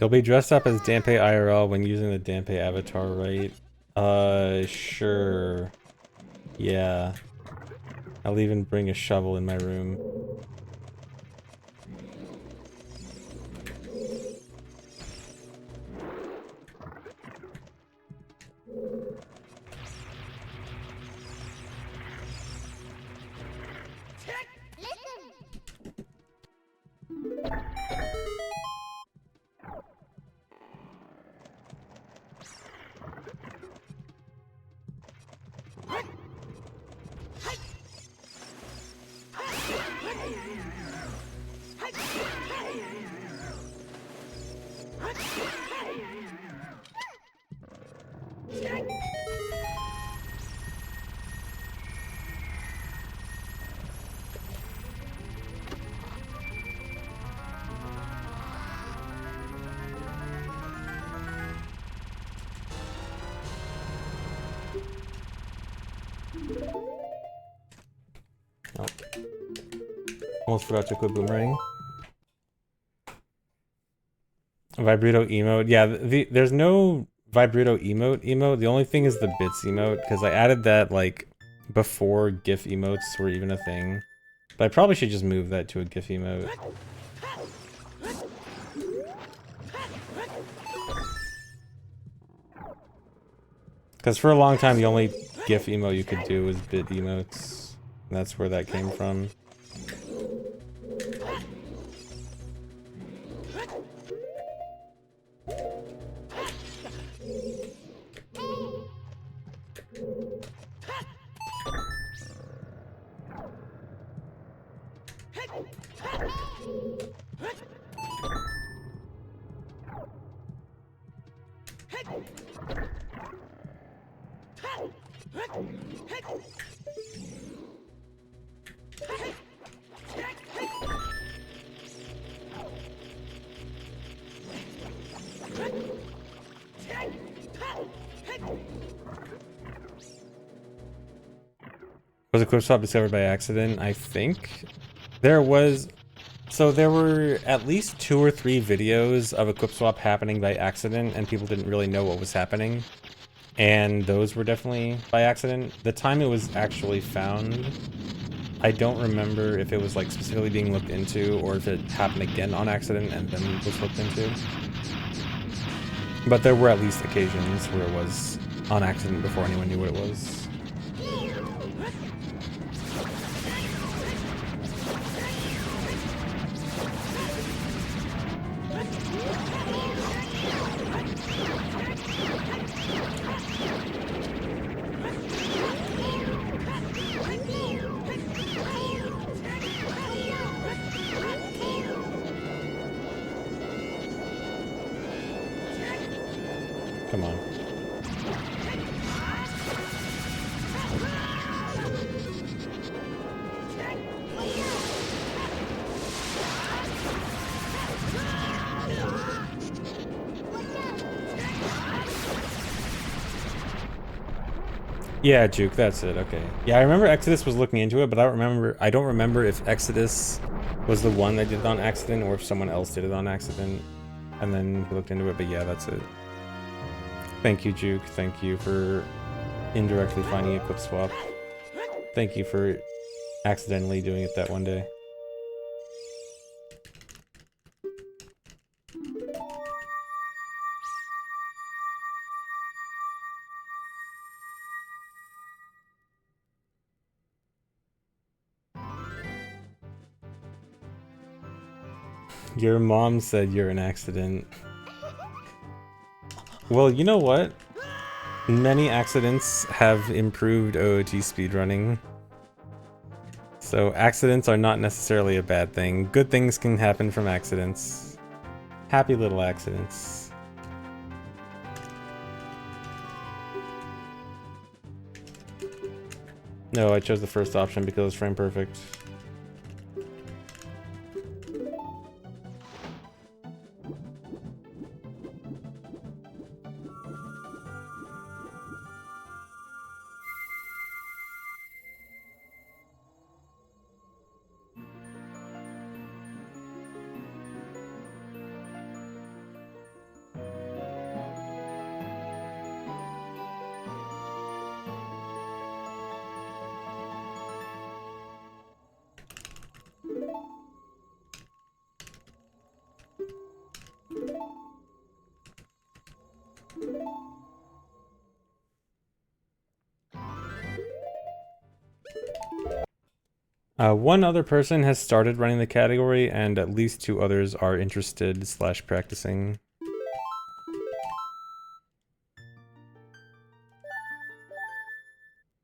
You'll be dressed up as Dampe IRL when using the Dampe avatar, right? Sure. Yeah. I'll even bring a shovel in my room. Oh. Almost forgot to quit boomerang. Vibrato emote. Yeah, there's no vibrato emote. The only thing is the bits emote, because I added that like before GIF emotes were even a thing. But I probably should just move that to a GIF emote. Because for a long time, the only GIF emote you could do was bit emotes. And that's where that came from. Was a clip swap discovered by accident? I think there was. So there were at least 2 or 3 videos of a clip swap happening by accident, and people didn't really know what was happening. And those were definitely by accident. The time it was actually found, I don't remember if it was like specifically being looked into or if it happened again on accident and then was looked into. But there were at least occasions where it was on accident before anyone knew what it was. Come on. Yeah, Juke, that's it. Okay. Yeah, I remember Exodus was looking into it, but I don't remember if Exodus was the one that did it on accident or if someone else did it on accident and then he looked into it, but yeah, that's it. Thank you, Juke. Thank you for indirectly finding a clip swap. Thank you for accidentally doing it that one day. Your mom said you're an accident. Well, you know what? Many accidents have improved OOT speedrunning. So accidents are not necessarily a bad thing. Good things can happen from accidents. Happy little accidents. No, I chose the first option because it's frame perfect. One other person has started running the category, and at least 2 others are interested / practicing.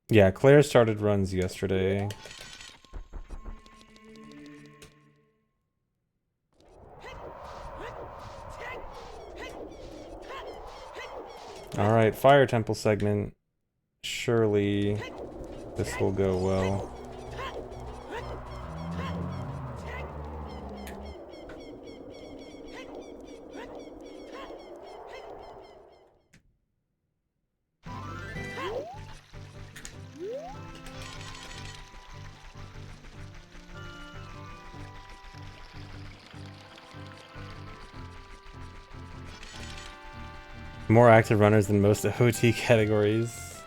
Yeah, Claire started runs yesterday. Alright, Fire Temple segment. Surely this will go well. More active runners than most OT categories.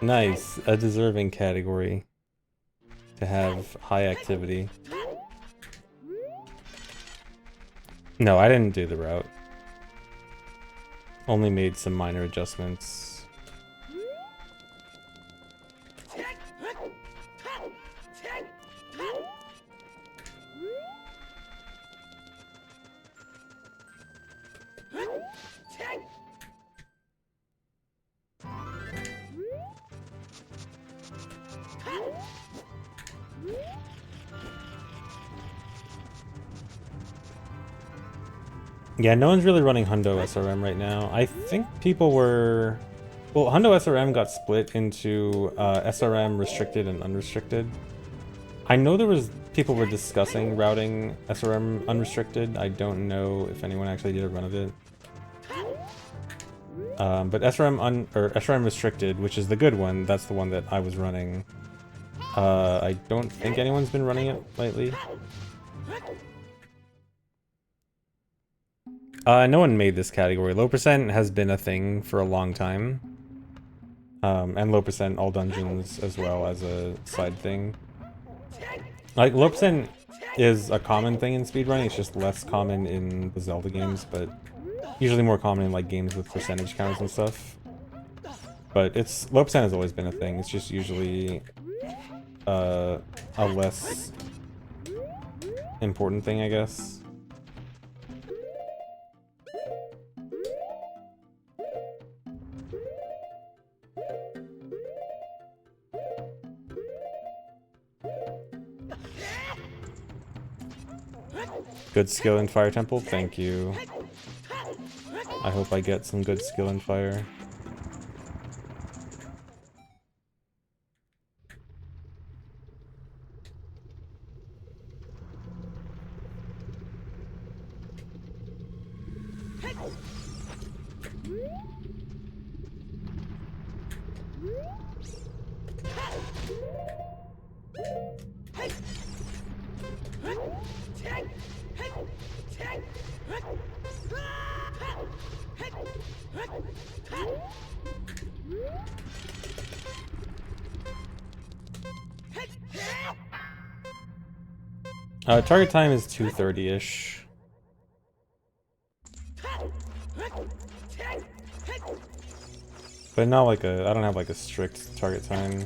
Nice, a deserving category to have high activity. No, I didn't do the route. Only made some minor adjustments. Yeah, no one's really running Hundo SRM right now. I think people were... Well, Hundo SRM got split into SRM restricted and unrestricted. I know there was... People were discussing routing SRM unrestricted. I don't know if anyone actually did a run of it. But SRM restricted, which is the good one, that's the one that I was running. I don't think anyone's been running it lately. No one made this category. Low percent has been a thing for a long time. And low percent all dungeons as well as a side thing. Like, low percent is a common thing in speedrunning, it's just less common in the Zelda games, but Usually more common in like games with percentage counters and stuff. But it's low percent has always been a thing. It's just usually a less important thing, I guess. Good skill in Fire Temple, thank you. I hope I get some good skill in Fire. Target time is 2:30-ish. But not like a, I don't have like a strict target time.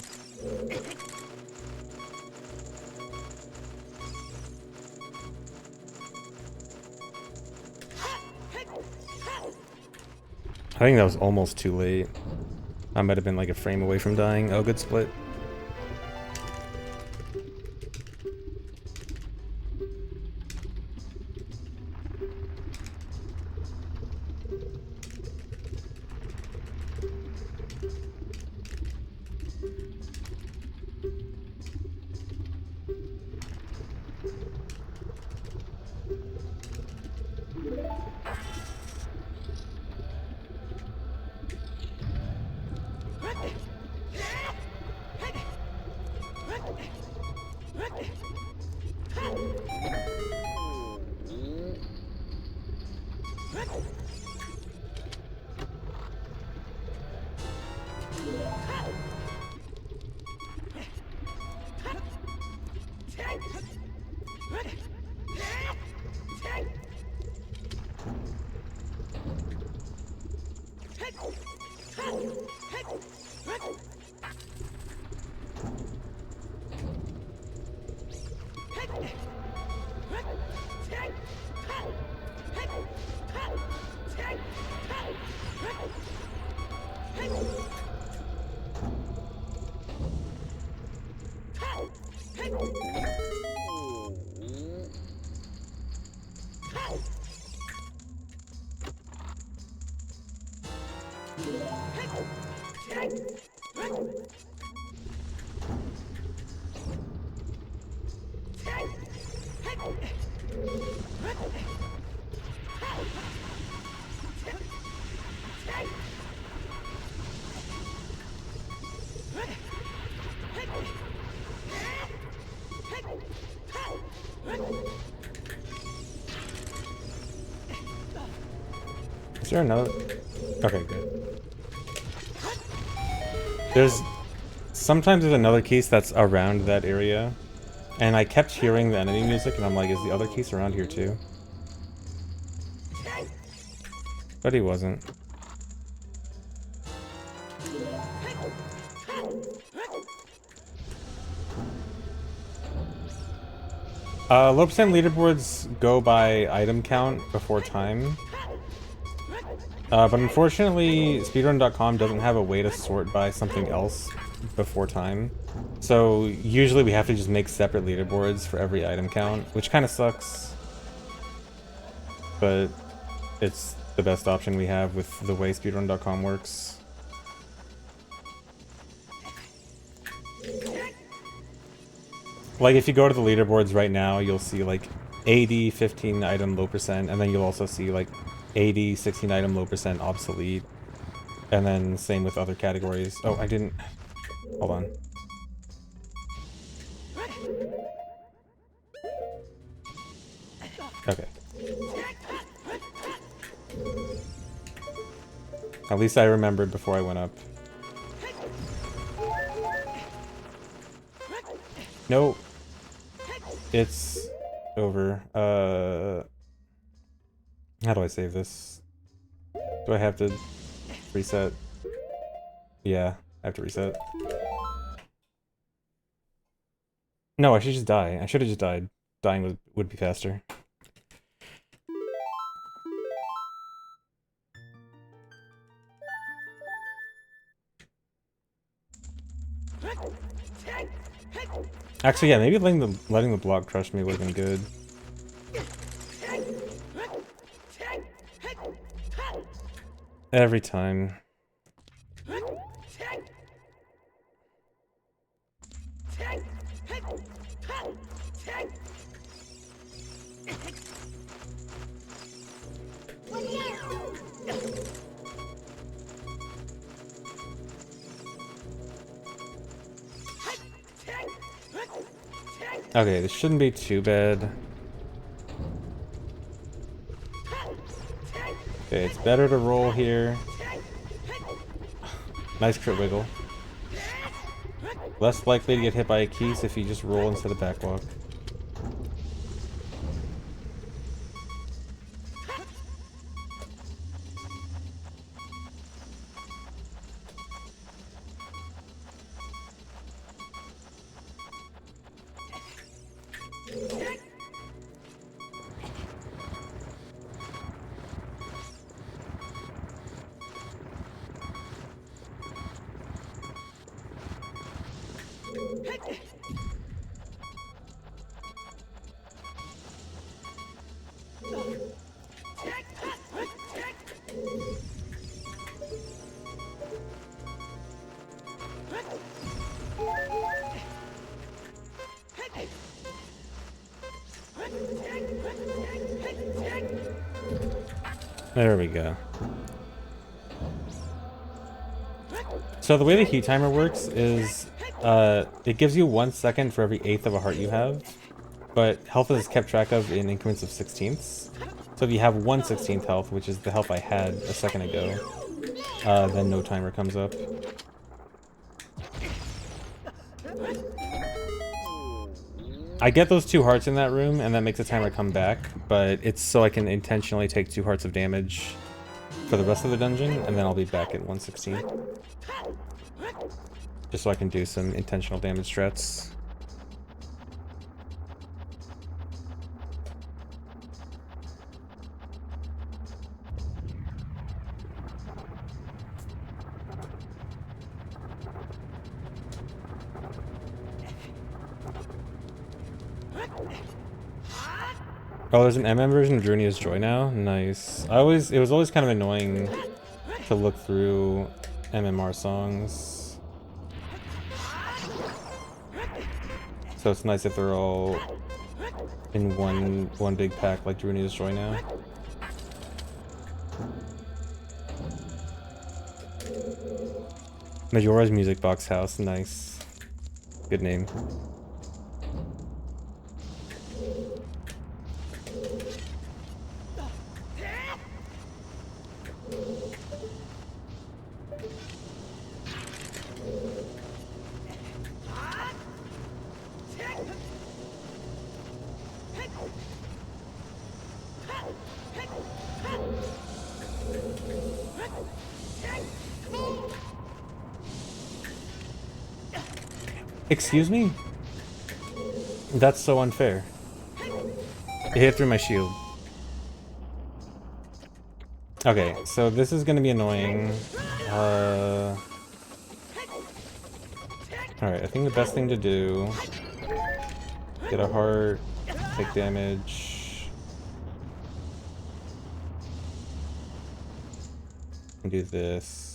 I think that was almost too late. I might have been like a frame away from dying. Oh, good split. Is there another? Okay, good. Sometimes there's another case that's around that area, and I kept hearing the enemy music, and I'm like, is the other case around here too? But he wasn't. Low percent leaderboards go by item count before time. But unfortunately, speedrun.com doesn't have a way to sort by something else before time. So usually we have to just make separate leaderboards for every item count, which kind of sucks. But it's the best option we have with the way speedrun.com works. Like if you go to the leaderboards right now, you'll see like 80, 15 item low percent, and then you'll also see like 80, 16 item low percent obsolete. And then same with other categories. Oh, I didn't... Hold on. Okay. At least I remembered before I went up. No. It's over. How do I save this? Do I have to reset? Yeah, I have to reset. No, I should just die. I should have just died. Dying would be faster. Actually, yeah, maybe letting the block crush me would have been good. Every time. Okay, this shouldn't be too bad. Okay, it's better to roll here. Nice crit wiggle. Less likely to get hit by a keys if you just roll instead of backwalk. There we go. So the way the heat timer works is it gives you 1 second for every eighth of a heart you have, but health is kept track of in increments of 16ths. So if you have 1/16th health, which is the health I had a second ago, then no timer comes up. I get those 2 hearts in that room, and that makes the timer come back, but it's so I can intentionally take 2 hearts of damage for the rest of the dungeon, and then I'll be back at 1/16. Just so I can do some intentional damage strats. Oh, there's an MM version of Journey's Joy now? Nice. It was always kind of annoying to look through MMR songs. So it's nice if they're all in one big pack like Journey's Joy now. Majora's Music Box House, nice. Good name. Excuse me? That's so unfair. It hit through my shield. Okay, so this is gonna be annoying. Alright, I think the best thing to do... Get a heart, take damage... And do this...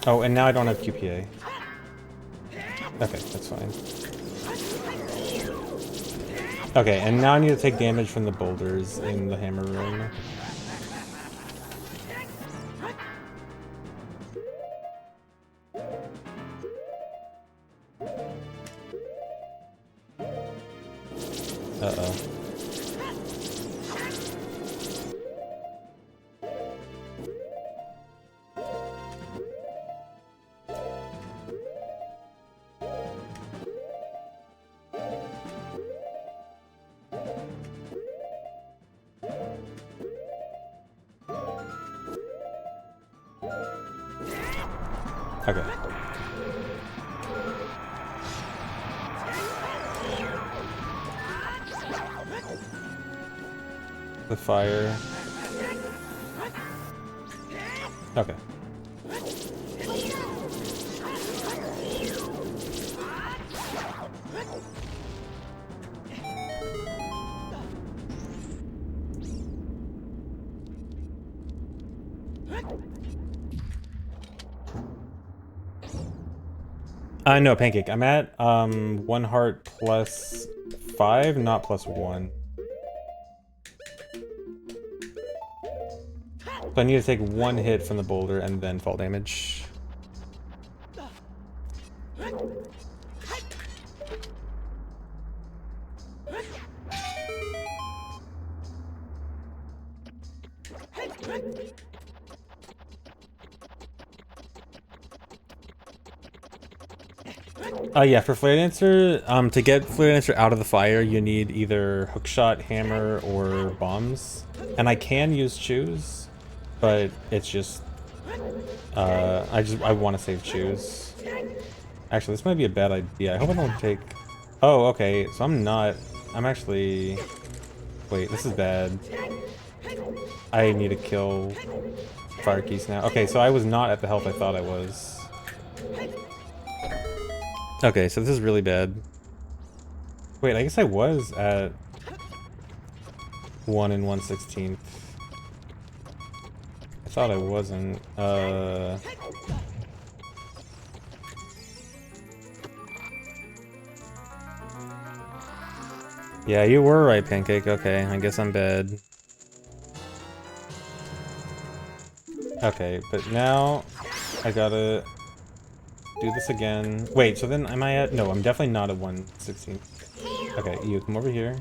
Oh, and now I don't have QPA. Okay, that's fine. Okay, and now I need to take damage from the boulders in the hammer room. Uh-oh. Okay. The fire. Okay. No, Pancake. I'm at 1 heart plus 5, not plus 1. So I need to take 1 hit from the boulder and then fall damage. Yeah, for Flare Dancer, to get Flare Dancer out of the fire, you need either hookshot, hammer, or bombs. And I can use choose, but it's just, I want to save choose. Actually, this might be a bad idea. I hope I don't take... Oh, okay, so I'm actually... Wait, this is bad. I need to kill Fire Keys now. Okay, so I was not at the health I thought I was. Okay, so this is really bad. Wait, I guess I was at 1 and 1/16. I thought I wasn't. Yeah, you were right, Pancake. Okay, I guess I'm bad. Okay, but now I gotta do this again. Wait, so then am I at... No, I'm definitely not at 1/16. Okay, you come over here.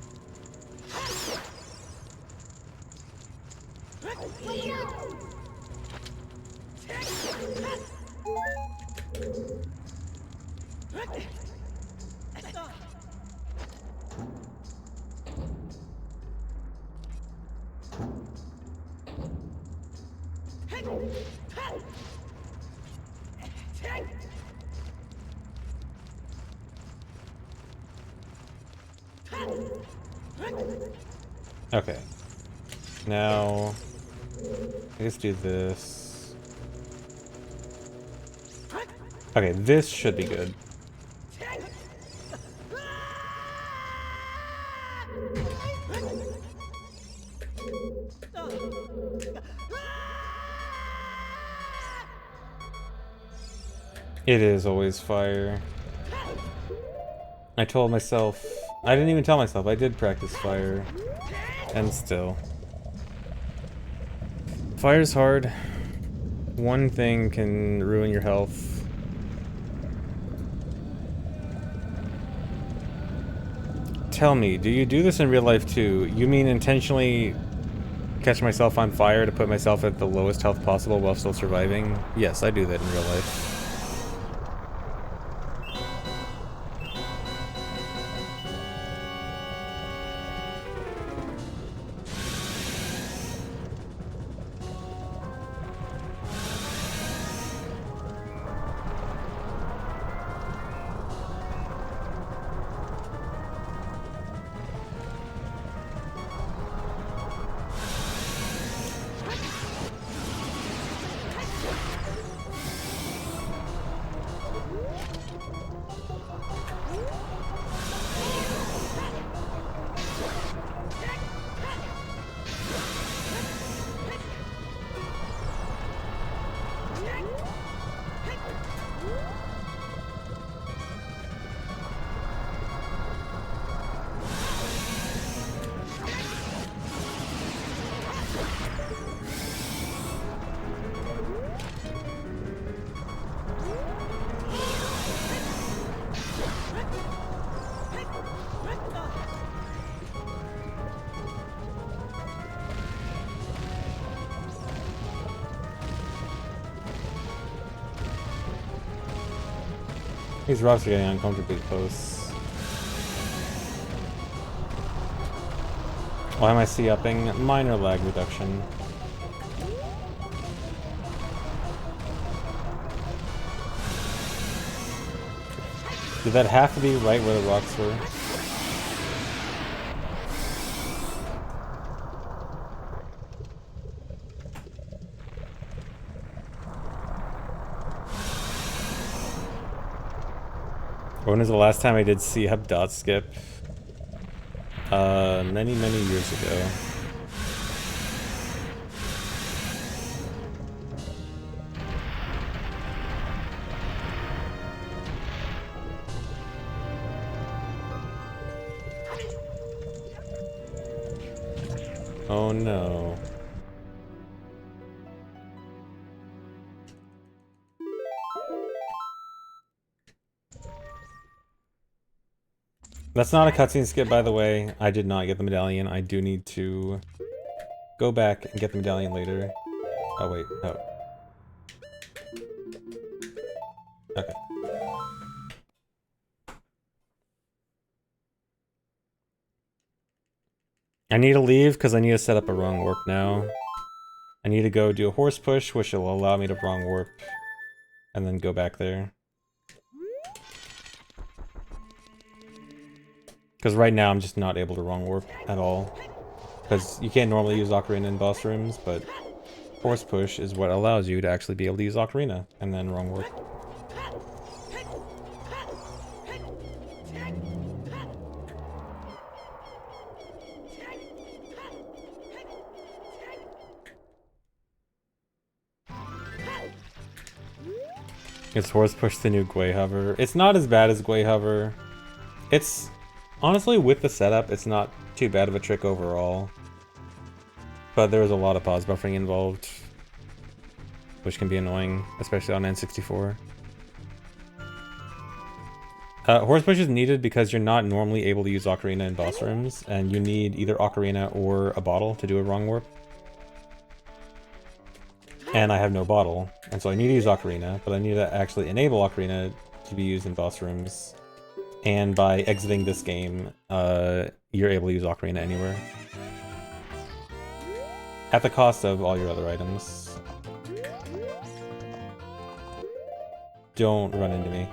Okay. Now, let's do this. Okay, this should be good. It is always fire. I told myself... I didn't even tell myself, I did practice fire. And still. Fire's hard. One thing can ruin your health. Tell me, do you do this in real life too? You mean intentionally catch myself on fire to put myself at the lowest health possible while still surviving? Yes, I do that in real life. These rocks are getting uncomfortably close. Why am I C-upping? Minor lag reduction. Did that have to be right where the rocks were? When was the last time I did C-Hub dot skip? Many years ago. Oh no. That's not a cutscene skip, by the way. I did not get the medallion. I do need to go back and get the medallion later. Oh wait, oh. Okay. I need to leave because I need to set up a wrong warp now. I need to go do a horse push, which will allow me to wrong warp, and then go back there. Because right now I'm just not able to wrong warp at all. Because you can't normally use Ocarina in boss rooms, but horse push is what allows you to actually be able to use Ocarina, and then wrong warp. Is horse push the new Gwei hover? It's not as bad as Gwei hover. It's honestly, with the setup, it's not too bad of a trick overall. But there's a lot of pause buffering involved, which can be annoying, especially on N64. Horse push is needed because you're not normally able to use Ocarina in boss rooms, and you need either Ocarina or a bottle to do a wrong warp. And I have no bottle, and so I need to use Ocarina, but I need to actually enable Ocarina to be used in boss rooms. And by exiting this game, you're able to use Ocarina anywhere. At the cost of all your other items. Don't run into me.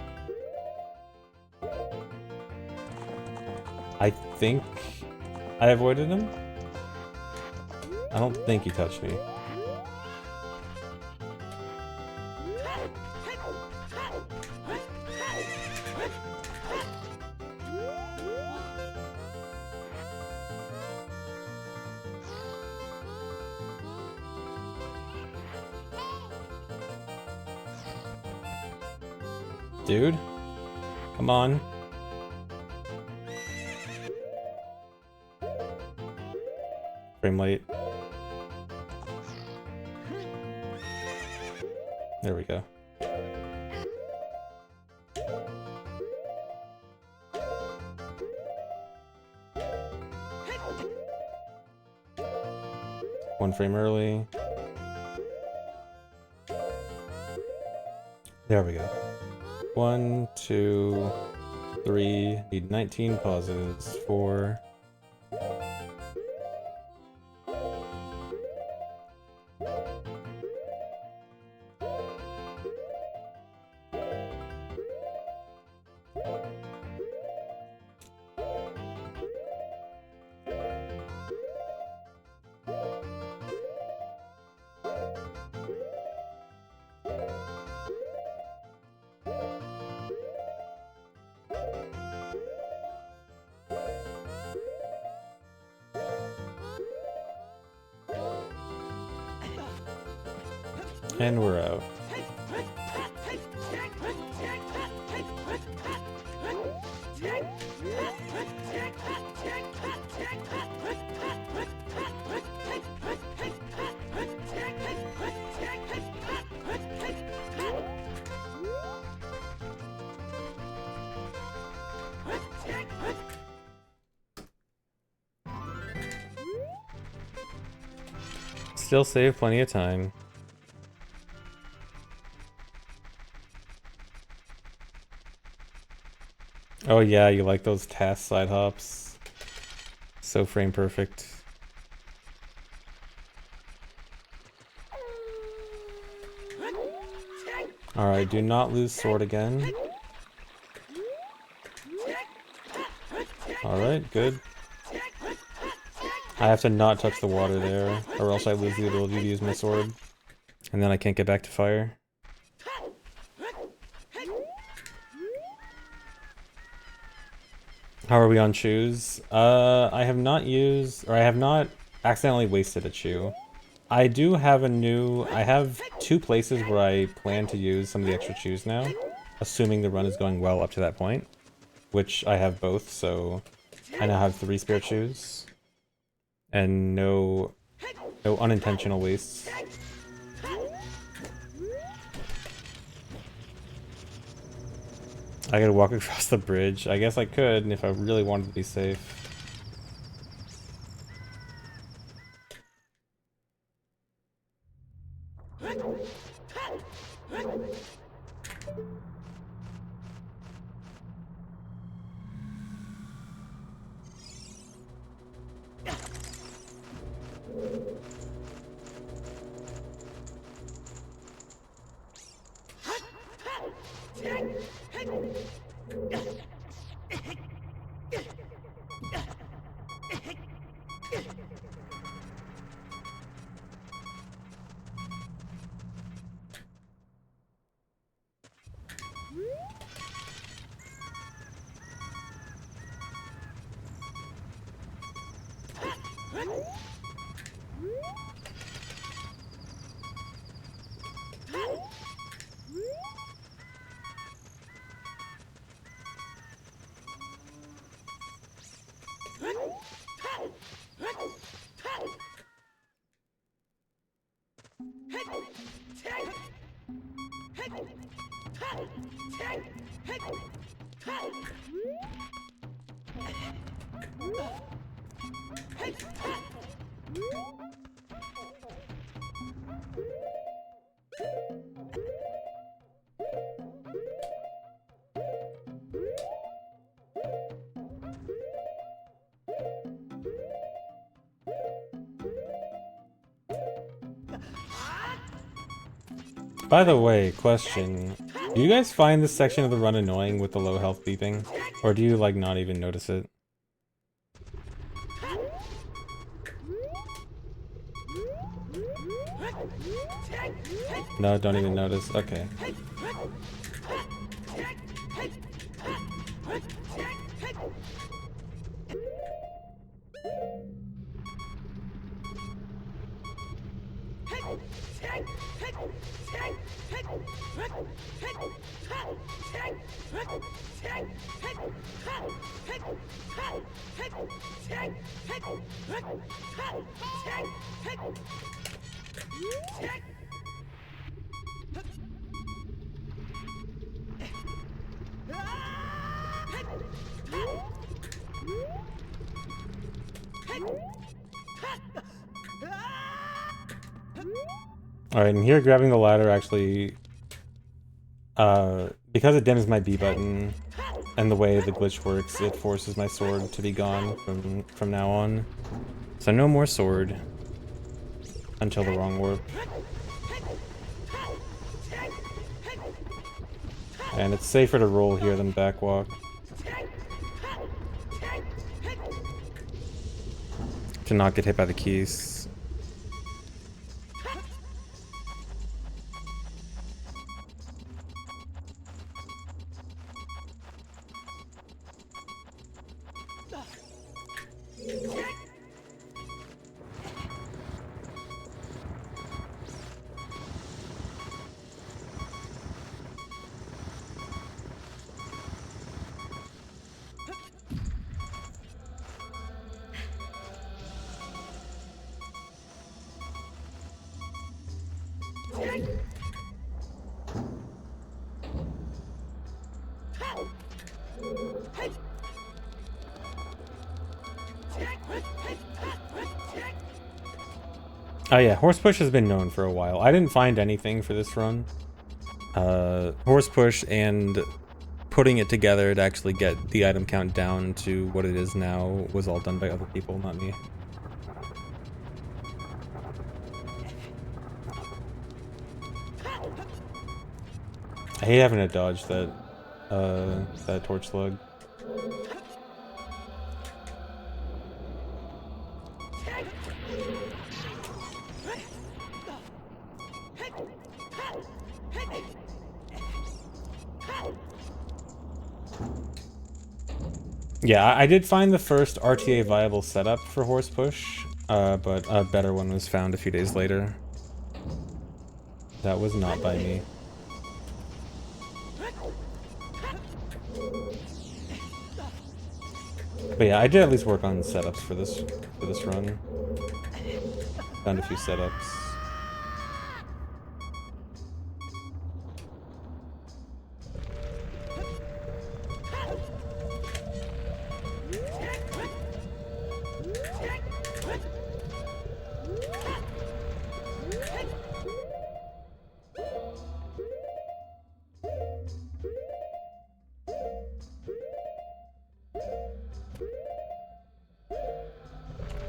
I think I avoided him? I don't think he touched me. Dude, come on. Frame rate. There we go. One frame early. There we go. 1, 2, 3. Need 19 pauses. 4. And we're out. Still save plenty of time. Oh yeah, you like those task side hops. So frame perfect. Alright, do not lose sword again. Alright, good. I have to not touch the water there, or else I lose the ability to use my sword. And then I can't get back to fire. How are we on chews? I have not used, or I have not accidentally wasted a chew. I do have I have 2 places where I plan to use some of the extra chews now, assuming the run is going well up to that point, which I have both, so I now have 3 spare chews. And no unintentional wastes. I gotta walk across the bridge. I guess I could if I really wanted to be safe. By the way, question. Do you guys find this section of the run annoying with the low health beeping? Or do you, like, not even notice it? No, don't even notice. Okay. Alright, and here grabbing the ladder actually, because it dims my B button, and the way the glitch works, it forces my sword to be gone from now on. So no more sword until the wrong warp. And it's safer to roll here than backwalk. To not get hit by the keys. Oh yeah, horse push has been known for a while. I didn't find anything for this run. Horse push and putting it together to actually get the item count down to what it is now was all done by other people, not me. I hate having to dodge that torch slug. Yeah, I did find the first RTA viable setup for horse push, but a better one was found a few days later. That was not by me. But yeah, I did at least work on setups for this run. Found a few setups.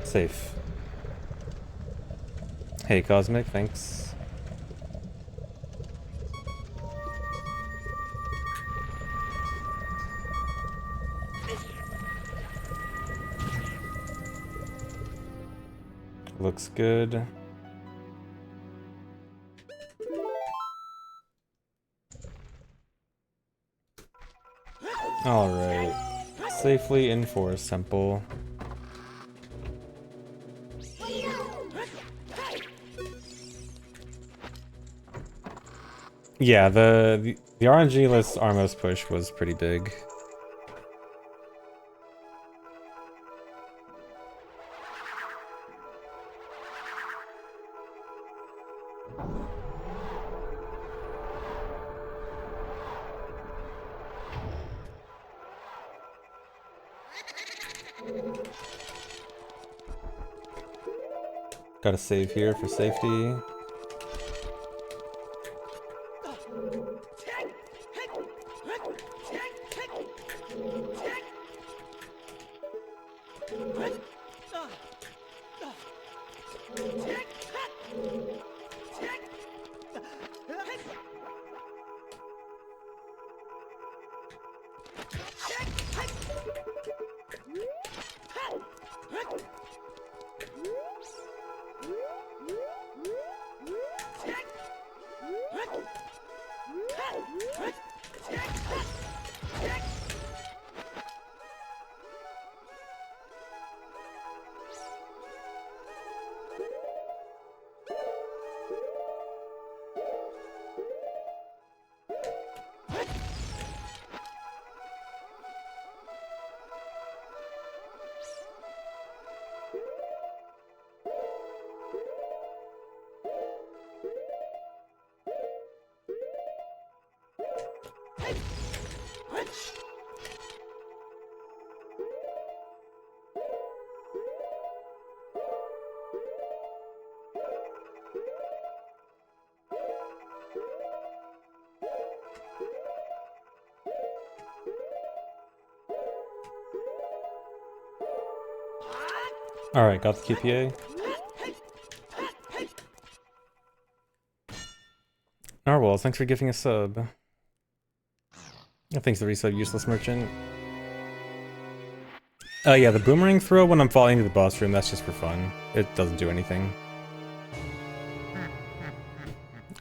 Safe. Hey, Cosmic, thanks. Looks good. Alright. Safely in Forest Temple. Yeah, the RNG-less Armos push was pretty big. Gotta save here for safety. Alright, got the QPA. Narwhals, thanks for giving a sub. Thanks for the resub, useless merchant. Yeah, the boomerang throw when I'm falling into the boss room, that's just for fun. It doesn't do anything.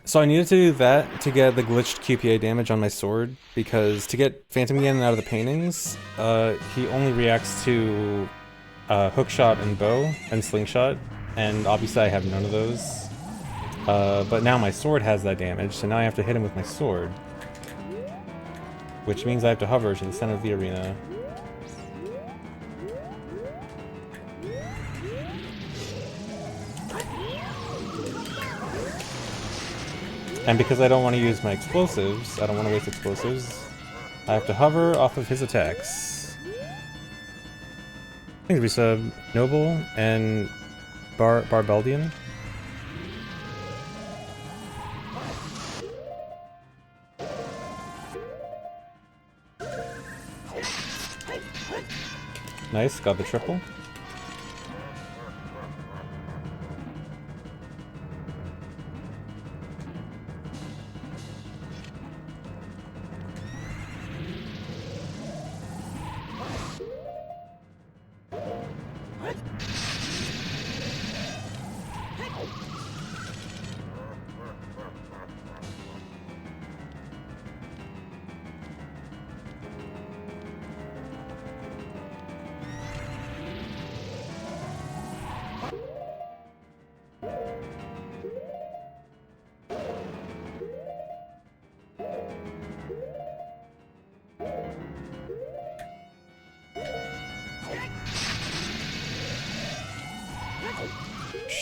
So I needed to do that to get the glitched QPA damage on my sword, because to get Phantom Ganon out of the paintings, he only reacts to hookshot and bow and slingshot, and obviously I have none of those. But now my sword has that damage, so now I have to hit him with my sword. Which means I have to hover to the center of the arena. And because I don't want to use my explosives, I don't want to waste explosives, I have to hover off of his attacks. Thanks, resub Noble and Barbeldian. Nice, got the triple.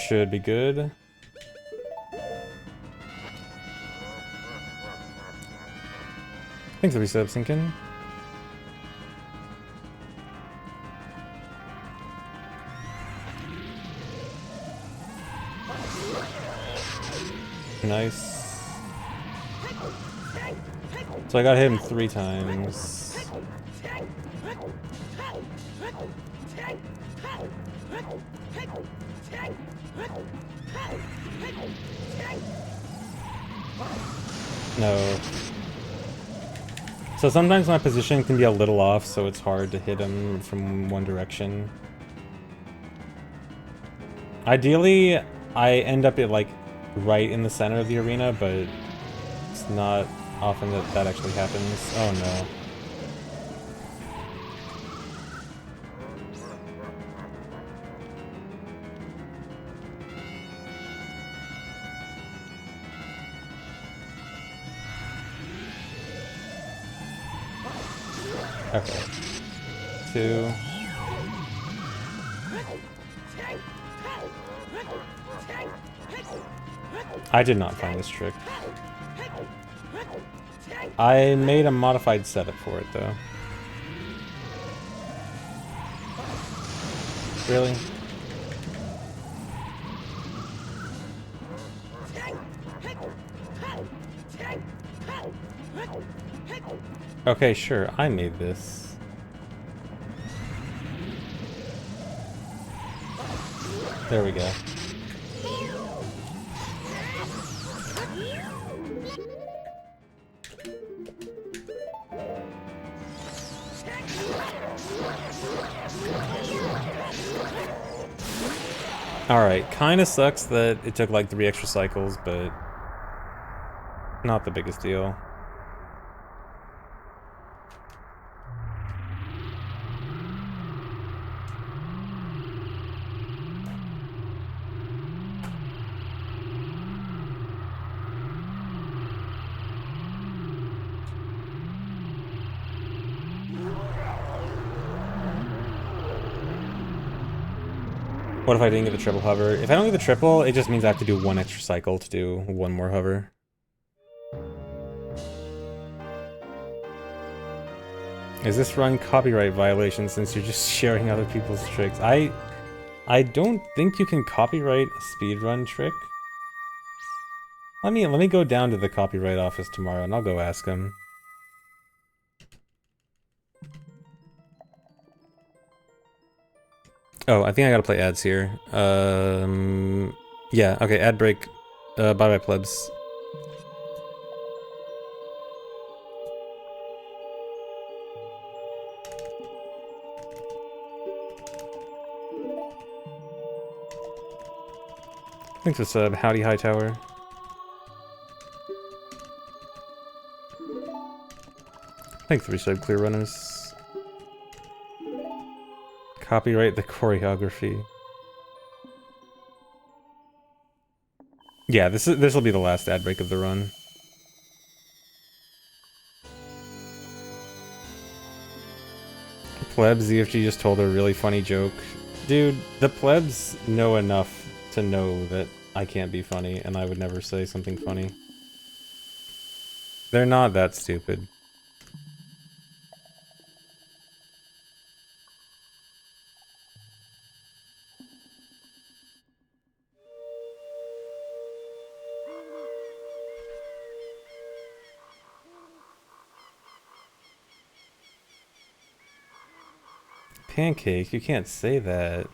should be good. Thanks for resub, Sinkin. Nice. So I got him 3 times. No. So sometimes my position can be a little off, so it's hard to hit him from one direction. Ideally, I end up at like right in the center of the arena, but it's not often that that actually happens. Oh no. Okay. 2. I did not find this trick. I made a modified setup for it, though. Really? Okay, sure, I made this. There we go. Alright, kinda sucks that it took like 3 extra cycles, but not the biggest deal. What if I didn't get the triple hover? If I don't get the triple, it just means I have to do 1 extra cycle to do 1 more hover. Is this run copyright violation since you're just sharing other people's tricks? I don't think you can copyright a speedrun trick. Let me go down to the copyright office tomorrow and I'll go ask them. Oh, I think I gotta play ads here. Yeah, okay, ad break. Bye-bye, plebs. Thanks for sub, Howdy Hightower. Thanks for sub, Clear Runners. Copyright the choreography. Yeah, this will be the last ad break of the run. Plebs, ZFG just told a really funny joke. Dude, the plebs know enough to know that I can't be funny, and I would never say something funny. They're not that stupid. Pancake, you can't say that.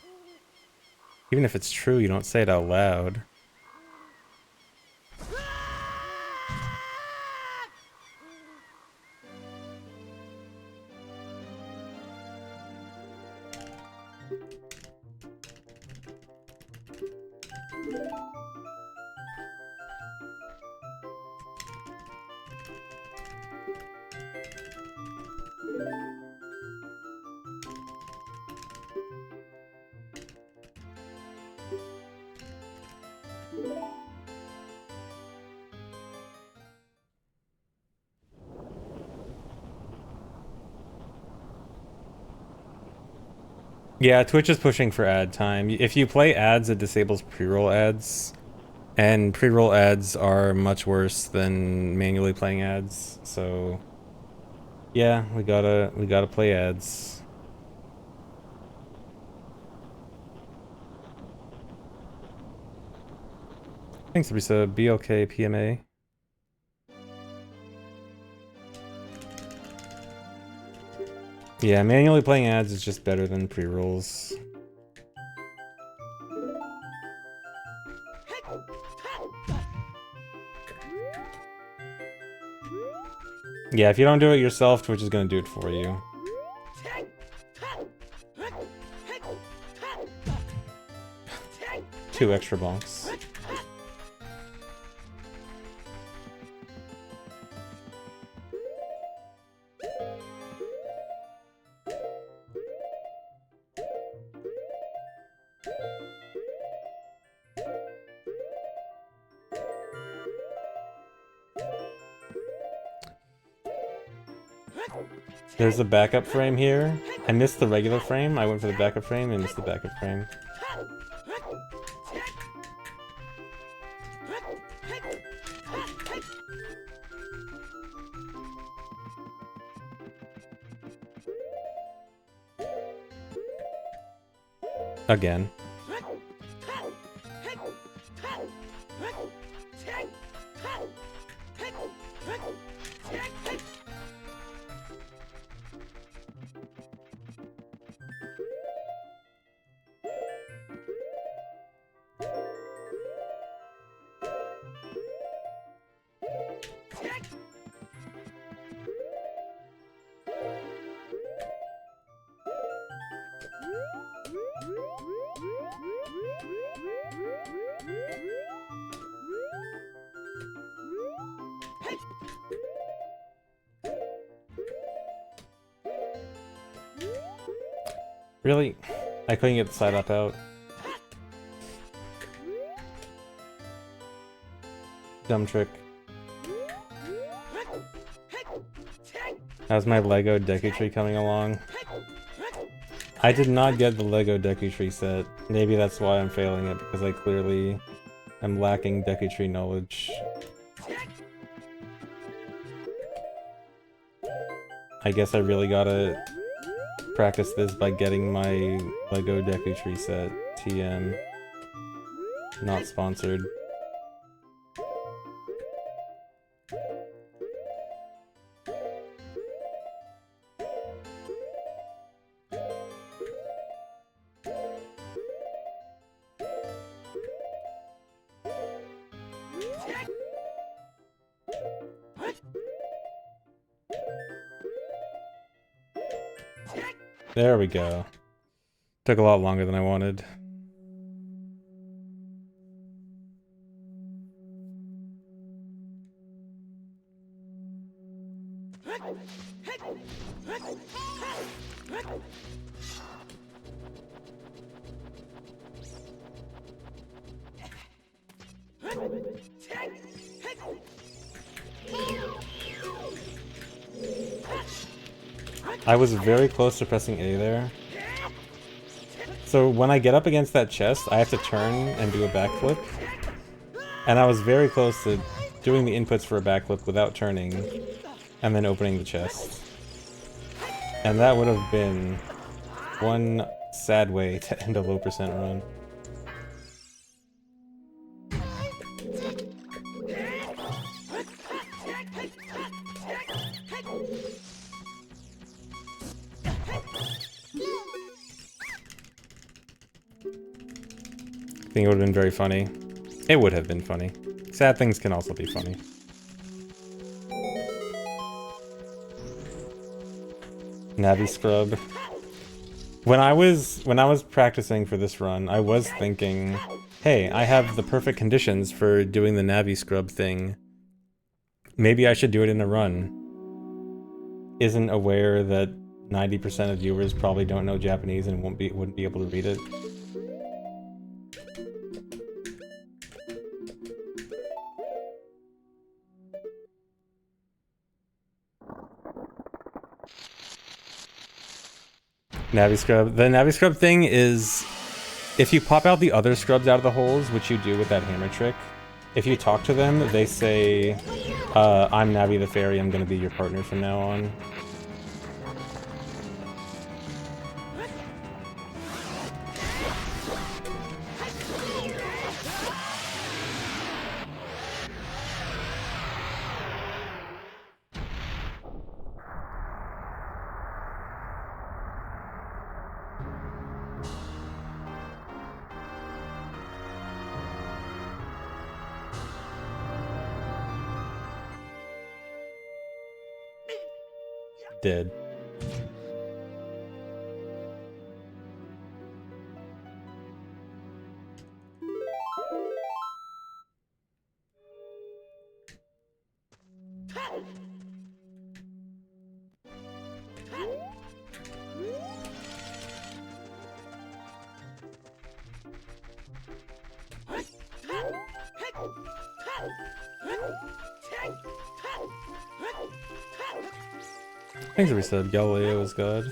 Even if it's true, you don't say it out loud. Yeah, Twitch is pushing for ad time. If you play ads, it disables pre-roll ads. And pre-roll ads are much worse than manually playing ads, so yeah, we gotta play ads. Thanks, Risa. BLK PMA. Yeah, manually playing ads is just better than pre-rolls. Yeah, if you don't do it yourself, Twitch is gonna do it for you. 2 extra bonks. There's a backup frame here. I missed the regular frame. I went for the backup frame and missed the backup frame. Again. Really? I couldn't get the side up out. Dumb trick. How's my Lego Deku Tree coming along? I did not get the Lego Deku Tree set. Maybe that's why I'm failing it, because I clearly am lacking Deku Tree knowledge. I guess I really gotta practice this by getting my Lego Deku Tree set. TM. Not sponsored. There we go. Took a lot longer than I wanted. I was very close to pressing A there. So when I get up against that chest, I have to turn and do a backflip. And I was very close to doing the inputs for a backflip without turning, and then opening the chest. And that would have been one sad way to end a low percent run. I think it would have been very funny. It would have been funny. Sad things can also be funny. Navi scrub. When I was practicing for this run, I was thinking, hey, I have the perfect conditions for doing the Navi scrub thing. Maybe I should do it in a run. Isn't aware that 90% of viewers probably don't know Japanese and wouldn't be able to read it. Navi scrub. The Navi scrub thing is, if you pop out the other scrubs out of the holes, which you do with that hammer trick, if you talk to them, they say, I'm Navi the fairy, I'm gonna be your partner from now on. Dead. Thanks for resub. Galileo is God.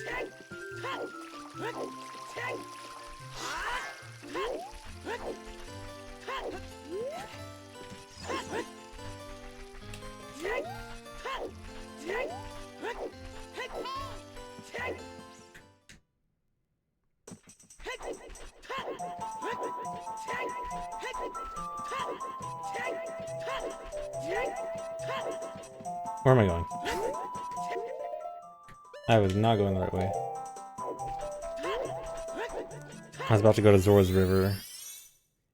Where am I going? I was not going the right way. I was about to go to Zora's River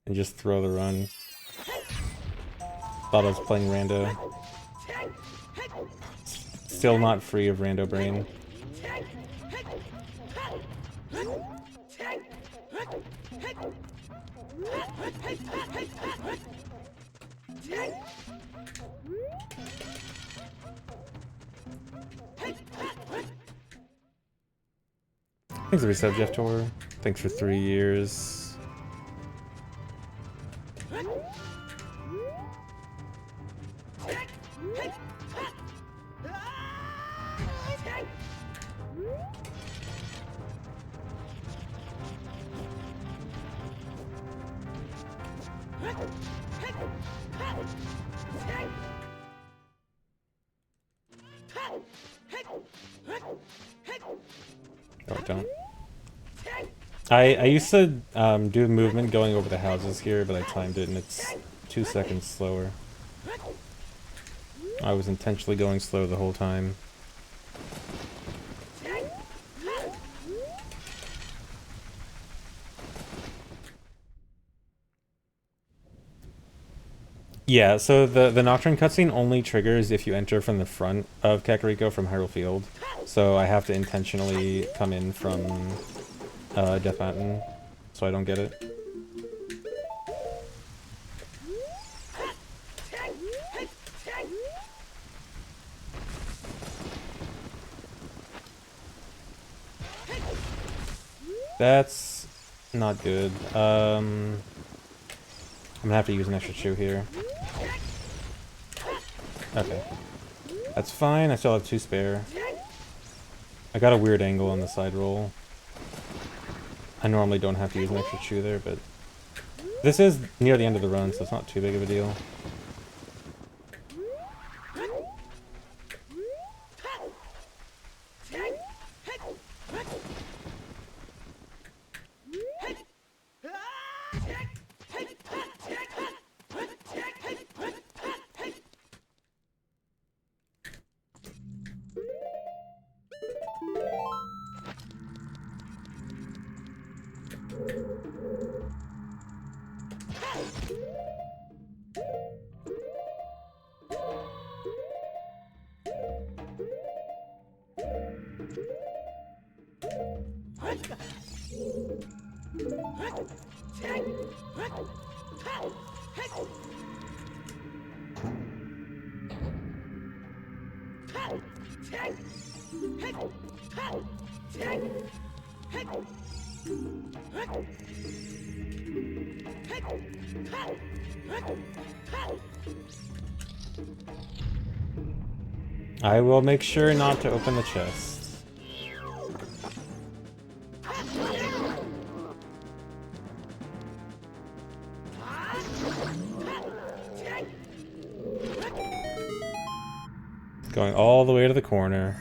and just throw the run. Thought I was playing rando. Still not free of rando brain. Thanks for resub, Jeff Tor. Thanks for 3 years. No, I don't. I used to do movement going over the houses here, but I timed it and it's 2 seconds slower. I was intentionally going slow the whole time. Yeah, so the Nocturne cutscene only triggers if you enter from the front of Kakariko from Hyrule Field. So I have to intentionally come in from Death Mountain, so I don't get it. That's not good. I'm gonna have to use an extra chew here. Okay. That's fine, I still have 2 spare. I got a weird angle on the side roll. I normally don't have to use an extra chew there, but this is near the end of the run, so it's not too big of a deal. I will make sure not to open the chest. Going all the way to the corner.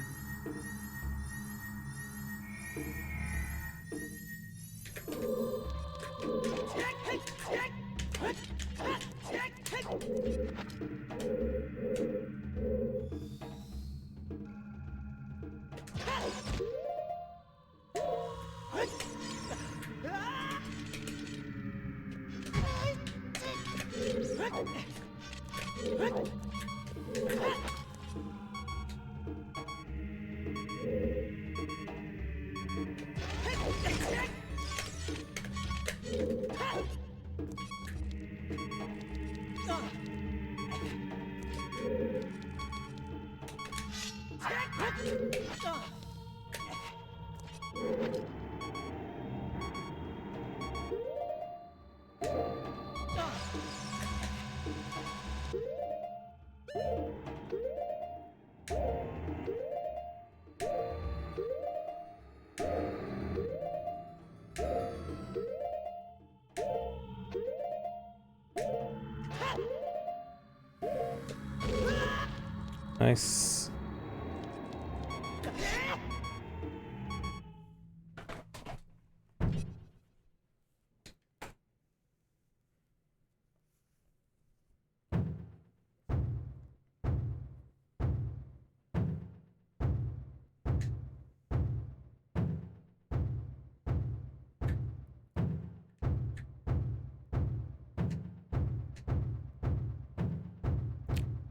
Nice.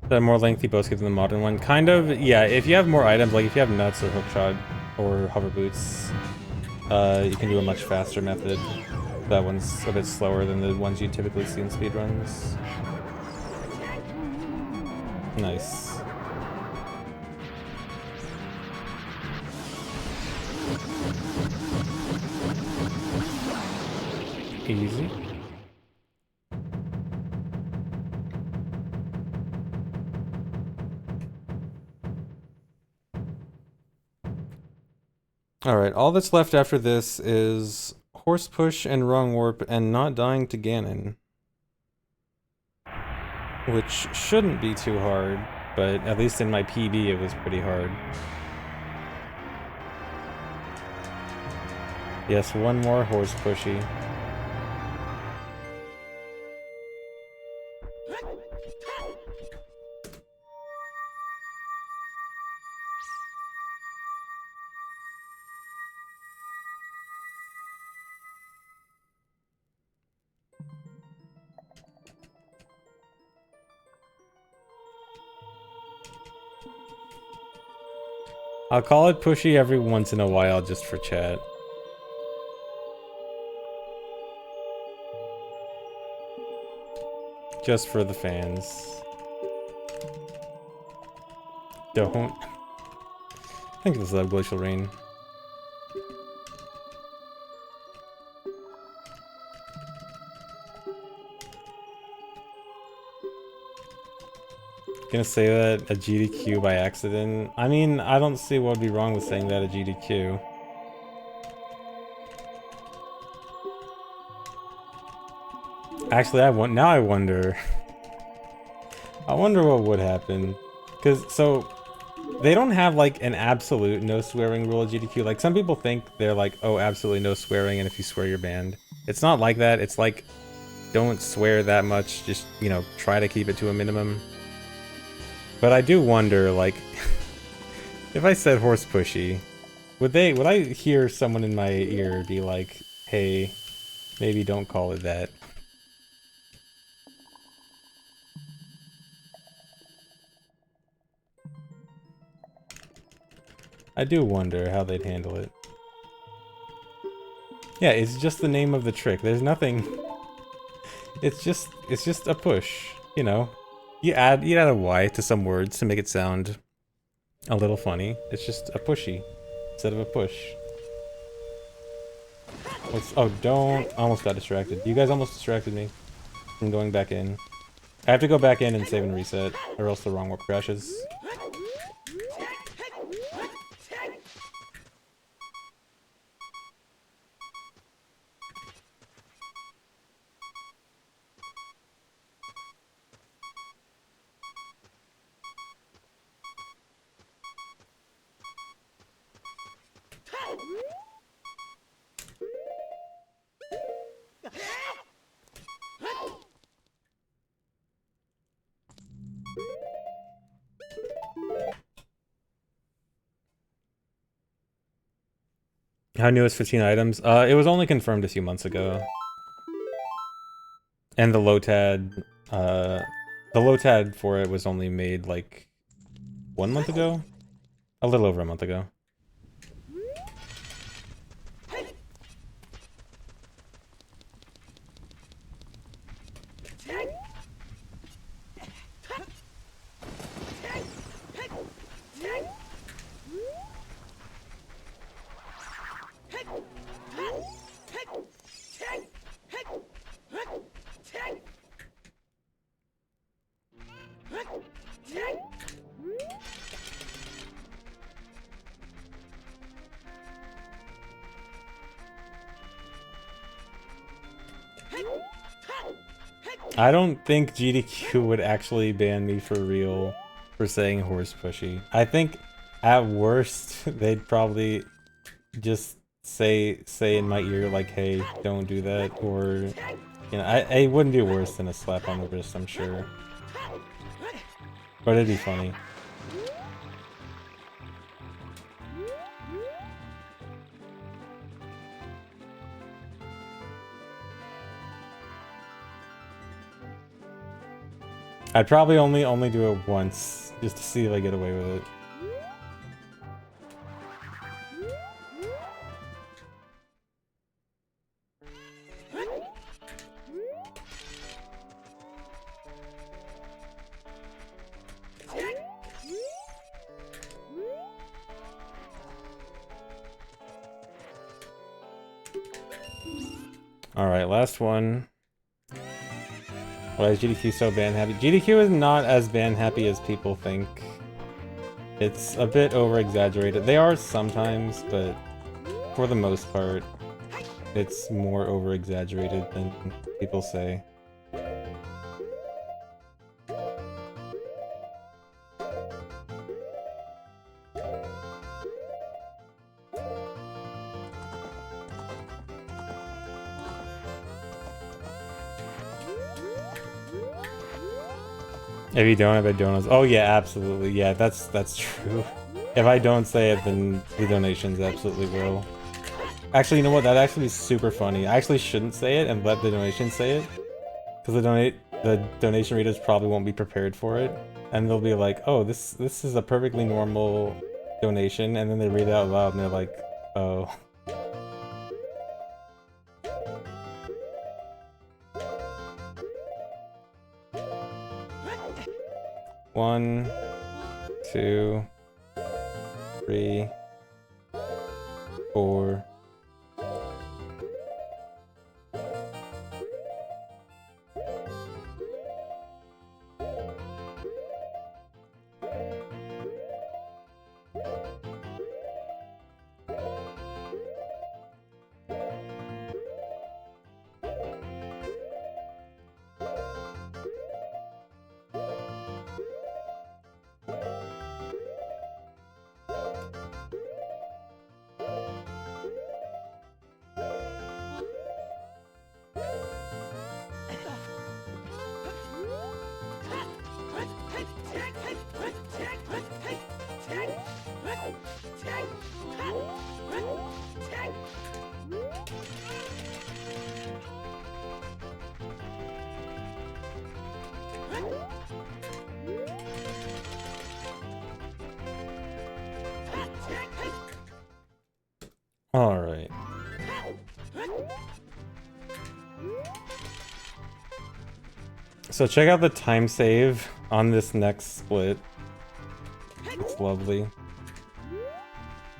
The more lengthy bow skip than the modern one. Kind of, yeah, if you have more items, like if you have nuts or hookshot or hover boots, you can do a much faster method. That one's a bit slower than the ones you typically see in speedruns. Nice. Easy. Alright, all that's left after this is horse push and wrong warp and not dying to Ganon. Which shouldn't be too hard, but at least in my PB it was pretty hard. Yes, one more horse pushy. I'll call it pushy every once in a while just for chat. Just for the fans. Don't. I think this is a glacial rain. Gonna say that a GDQ by accident. I mean, I don't see what would be wrong with saying that a GDQ. Actually, now I wonder. I wonder what would happen. Cause so they don't have like an absolute no swearing rule at GDQ. Like some people think they're like, oh, absolutely no swearing, and if you swear you're banned. It's not like that. It's like, don't swear that much. Just, you know, try to keep it to a minimum. But I do wonder, like, if I said horse pushy, would I hear someone in my ear be like, hey, maybe don't call it that? I do wonder how they'd handle it. Yeah, it's just the name of the trick. There's nothing. It's just a push, you know. You add a Y to some words to make it sound a little funny. It's just a pushy instead of a push. Oh, don't. Almost got distracted. You guys almost distracted me from going back in. I have to go back in and save and reset, or else the wrong warp crashes. How new is 15 items? It was only confirmed a few months ago. And the LOTAD for it was only made like 1 month ago? A little over a month ago. I don't think GDQ would actually ban me for real for saying horse pushy. I think at worst they'd probably just say in my ear like, hey, don't do that, or you know, it wouldn't be worse than a slap on the wrist, I'm sure. But it'd be funny. I'd probably only do it once, just to see if I get away with it. Alright, last one. Why is GDQ so ban happy? GDQ is not as ban happy as people think. It's a bit over exaggerated. They are sometimes, but for the most part, it's more over exaggerated than people say. If you don't, I bet donuts. Oh yeah, absolutely. Yeah, that's true. If I don't say it, then the donations absolutely will. Actually, you know what? That'd actually be super funny. I actually shouldn't say it and let the donations say it, because the donation readers probably won't be prepared for it, and they'll be like, "Oh, this is a perfectly normal donation," and then they read it out loud and they're like, "Oh." One, 2, 3, 4. All right. So check out the time save on this next split. It's lovely.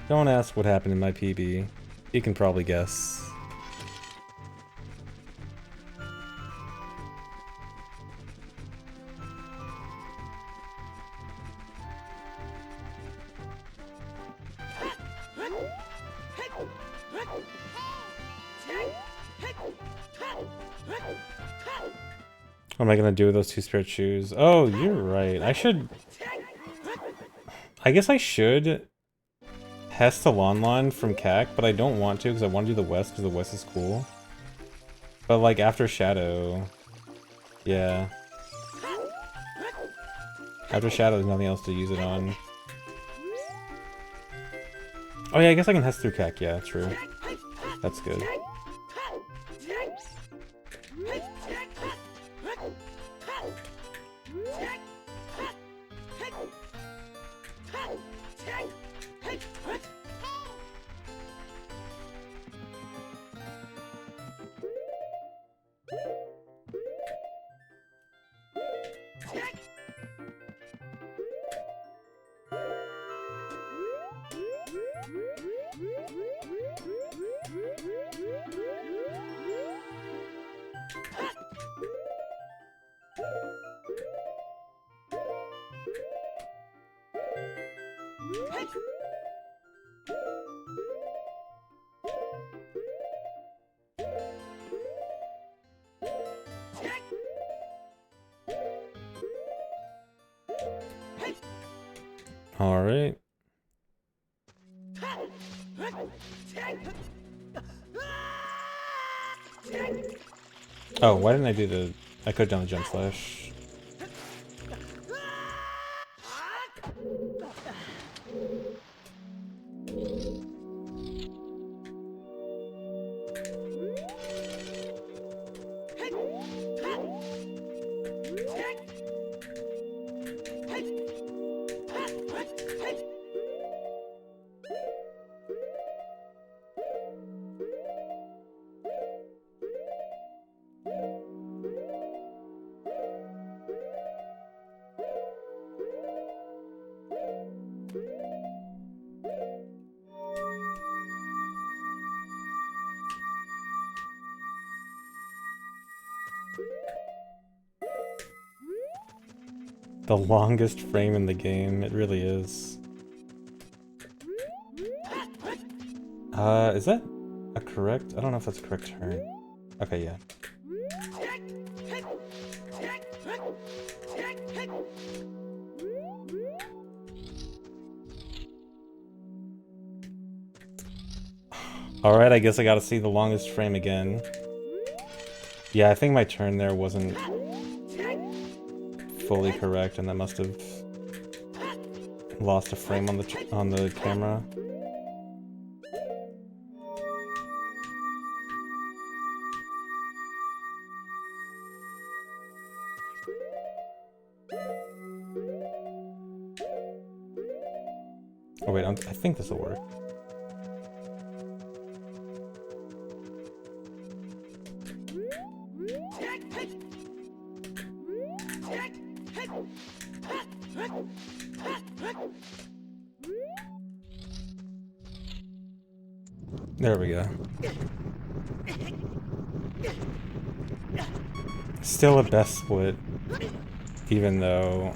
Don't ask what happened in my PB. You can probably guess. What am I gonna do with those 2 spirit shoes? Oh, you're right. I guess I should Hess to Lon Lon from CAC, but I don't want to because I want to do the West because the West is cool. But like after Shadow, yeah. After Shadow, there's nothing else to use it on. Oh yeah, I guess I can Hess through CAC, yeah, true. That's good. All right. Oh, why didn't I do the... I could have done the jump slash. The longest frame in the game, it really is. Is that a correct? I don't know if that's a correct turn. Okay, yeah. Alright, I guess I gotta see the longest frame again. Yeah, I think my turn there wasn't fully correct, and that must have lost a frame on the camera. Oh wait, I think this will work. There we go. Still a best split, even though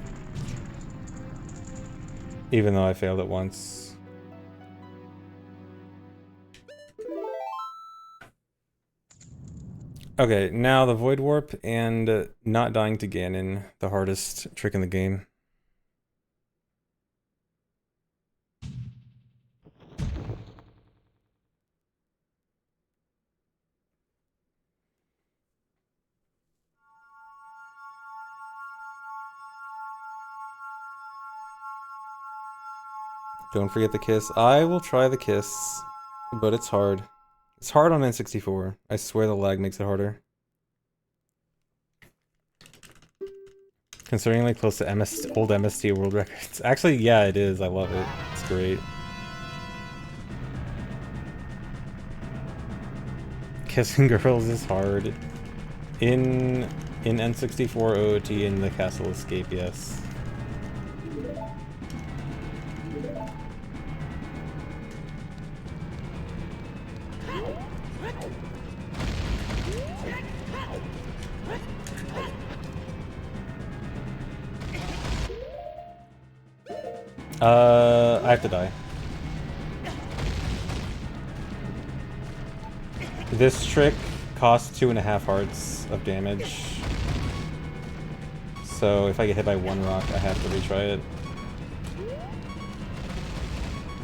I failed it once. Okay, now the Void Warp and not dying to Ganon, the hardest trick in the game. Don't forget the kiss. I will try the kiss, but it's hard. It's hard on N64. I swear the lag makes it harder. Consideringly close to old MST world records. Actually, yeah, it is. I love it. It's great. Kissing girls is hard. In N64 OOT in the Castle Escape, yes. I have to die. This trick costs 2.5 hearts of damage. So if I get hit by one rock, I have to retry it.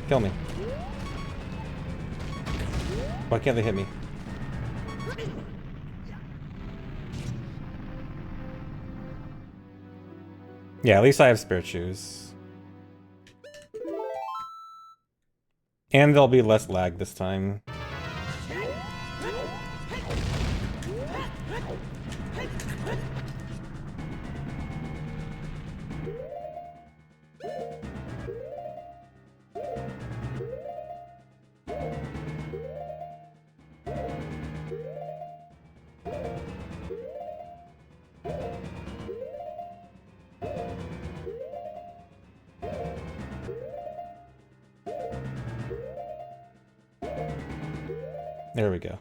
Kill me. Why can't they hit me? Yeah, at least I have spare shoes. And there'll be less lag this time. There we go.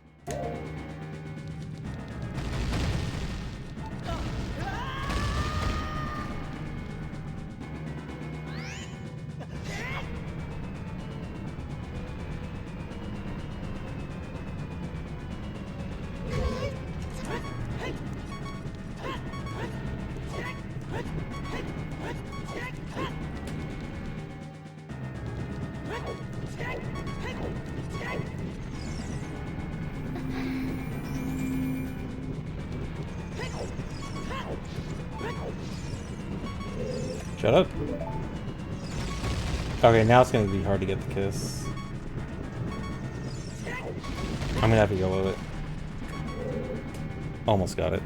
Shut up. Okay, now it's gonna be hard to get the kiss. I'm gonna have to go with it. Almost got it.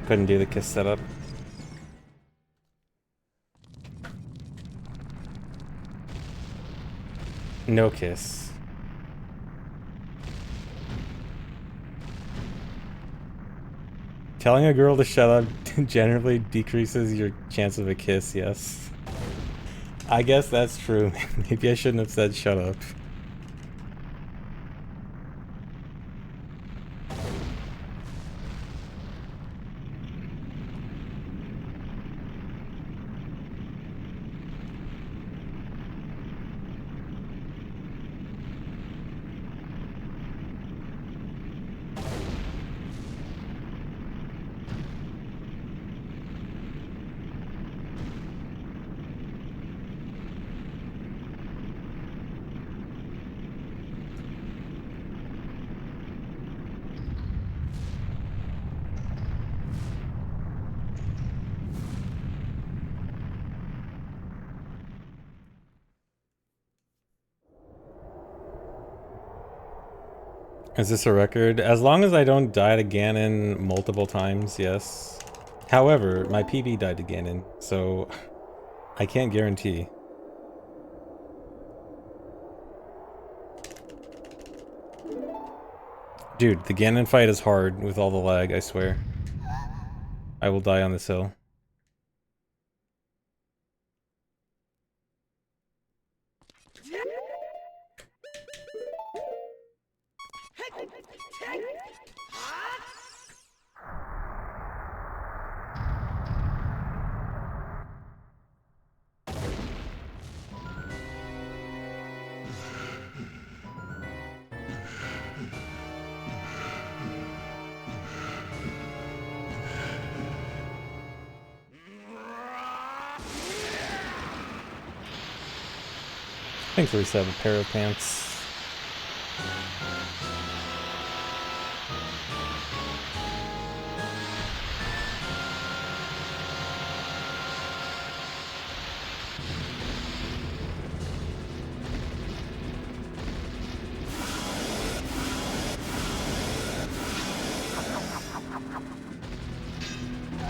Couldn't do the kiss setup. No kiss. Telling a girl to shut up generally decreases your chance of a kiss, yes. I guess that's true. Maybe I shouldn't have said shut up. Is this a record? As long as I don't die to Ganon multiple times, yes. However, my PB died to Ganon, so I can't guarantee. Dude, the Ganon fight is hard with all the lag, I swear. I will die on this hill. Thanks for reset a pair of pants.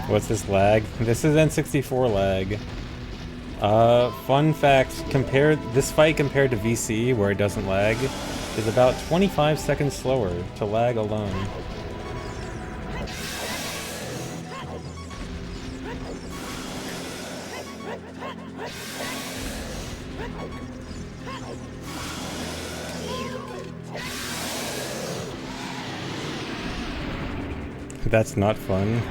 What's this lag? This is N64 lag. Fun fact, this fight compared to VC, where it doesn't lag, is about 25 seconds slower to lag alone. That's not fun.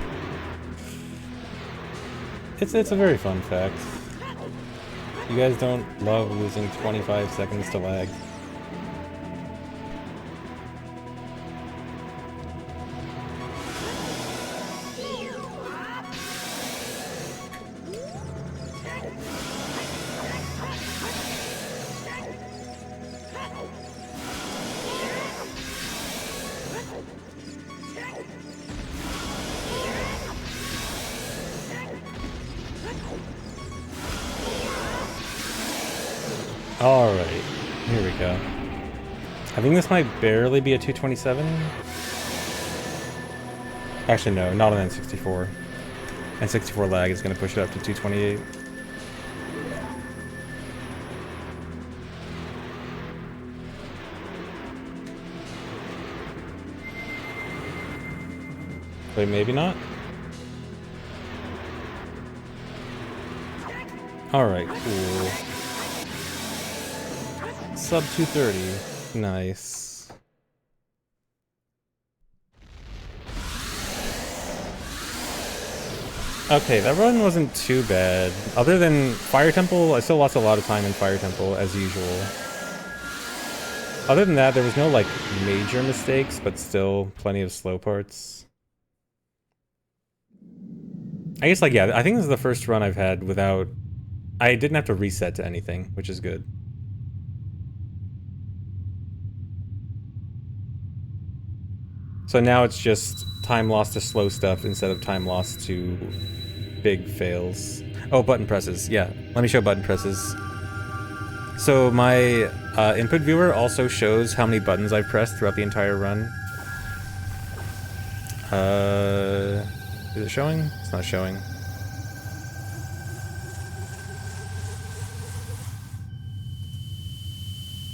It's a very fun fact. You guys don't love losing 25 seconds to lag. Alright, here we go. I think this might barely be a 227. Actually, no, not on N64. N64 lag is going to push it up to 228. Wait, maybe not? Alright, cool. Sub 230. Nice. Okay, that run wasn't too bad. Other than Fire Temple, I still lost a lot of time in Fire Temple, as usual. Other than that, there was no, like, major mistakes, but still plenty of slow parts. I guess, like, yeah, I think this is the first run I've had without... I didn't have to reset to anything, which is good. So now it's just time lost to slow stuff instead of time lost to big fails. Oh, button presses. Yeah, let me show button presses. So my input viewer also shows how many buttons I've pressed throughout the entire run. Is it showing? It's not showing.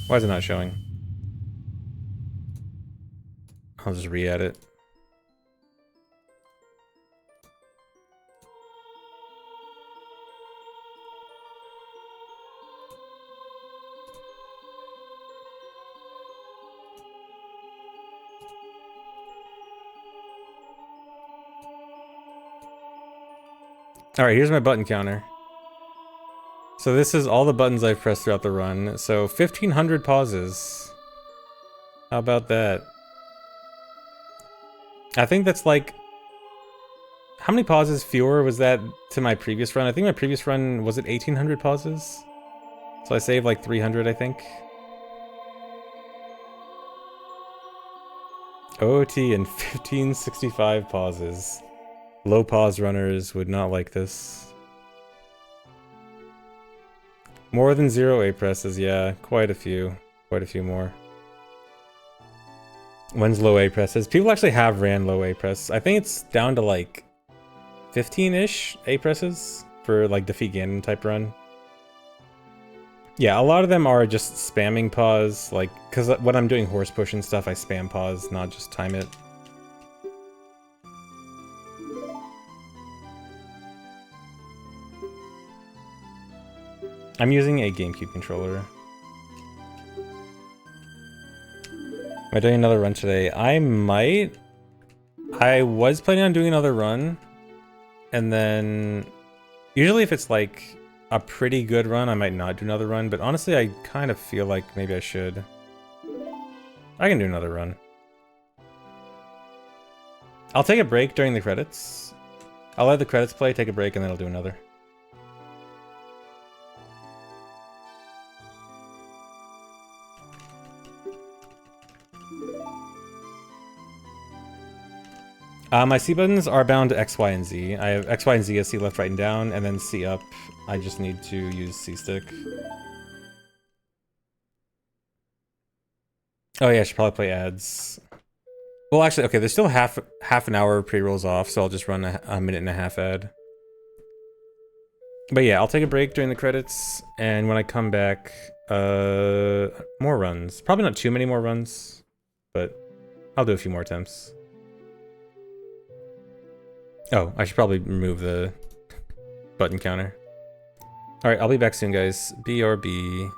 Why is it not showing? I'll just re-add it. Alright, here's my button counter. So this is all the buttons I've pressed throughout the run. So 1,500 pauses. How about that? I think that's like... How many pauses fewer was that to my previous run? I think my previous run, was it 1,800 pauses? So I saved like 300, I think. OT and 1565 pauses. Low pause runners would not like this. More than 0 A presses, yeah, quite a few. Quite a few more. When's low A presses? People actually have ran low A press. I think it's down to like 15-ish A presses for like defeat Ganon type run. Yeah, a lot of them are just spamming pause, like, because when I'm doing horse push and stuff, I spam pause, not just time it. I'm using a GameCube controller. Am I doing another run today? I might. I was planning on doing another run. And then... Usually if it's like a pretty good run, I might not do another run. But honestly, I kind of feel like maybe I should. I can do another run. I'll take a break during the credits. I'll let the credits play, take a break, and then I'll do another. My C buttons are bound to X, Y, and Z. I have X, Y, and Z as C left, right, and down, and then C up. I just need to use C stick. Oh yeah, I should probably play ads. Well, actually, okay, there's still half an hour pre-rolls off, so I'll just run a minute and a half ad. But yeah, I'll take a break during the credits, and when I come back, more runs. Probably not too many more runs, but I'll do a few more attempts. Oh, I should probably remove the button counter. Alright, I'll be back soon, guys. BRB.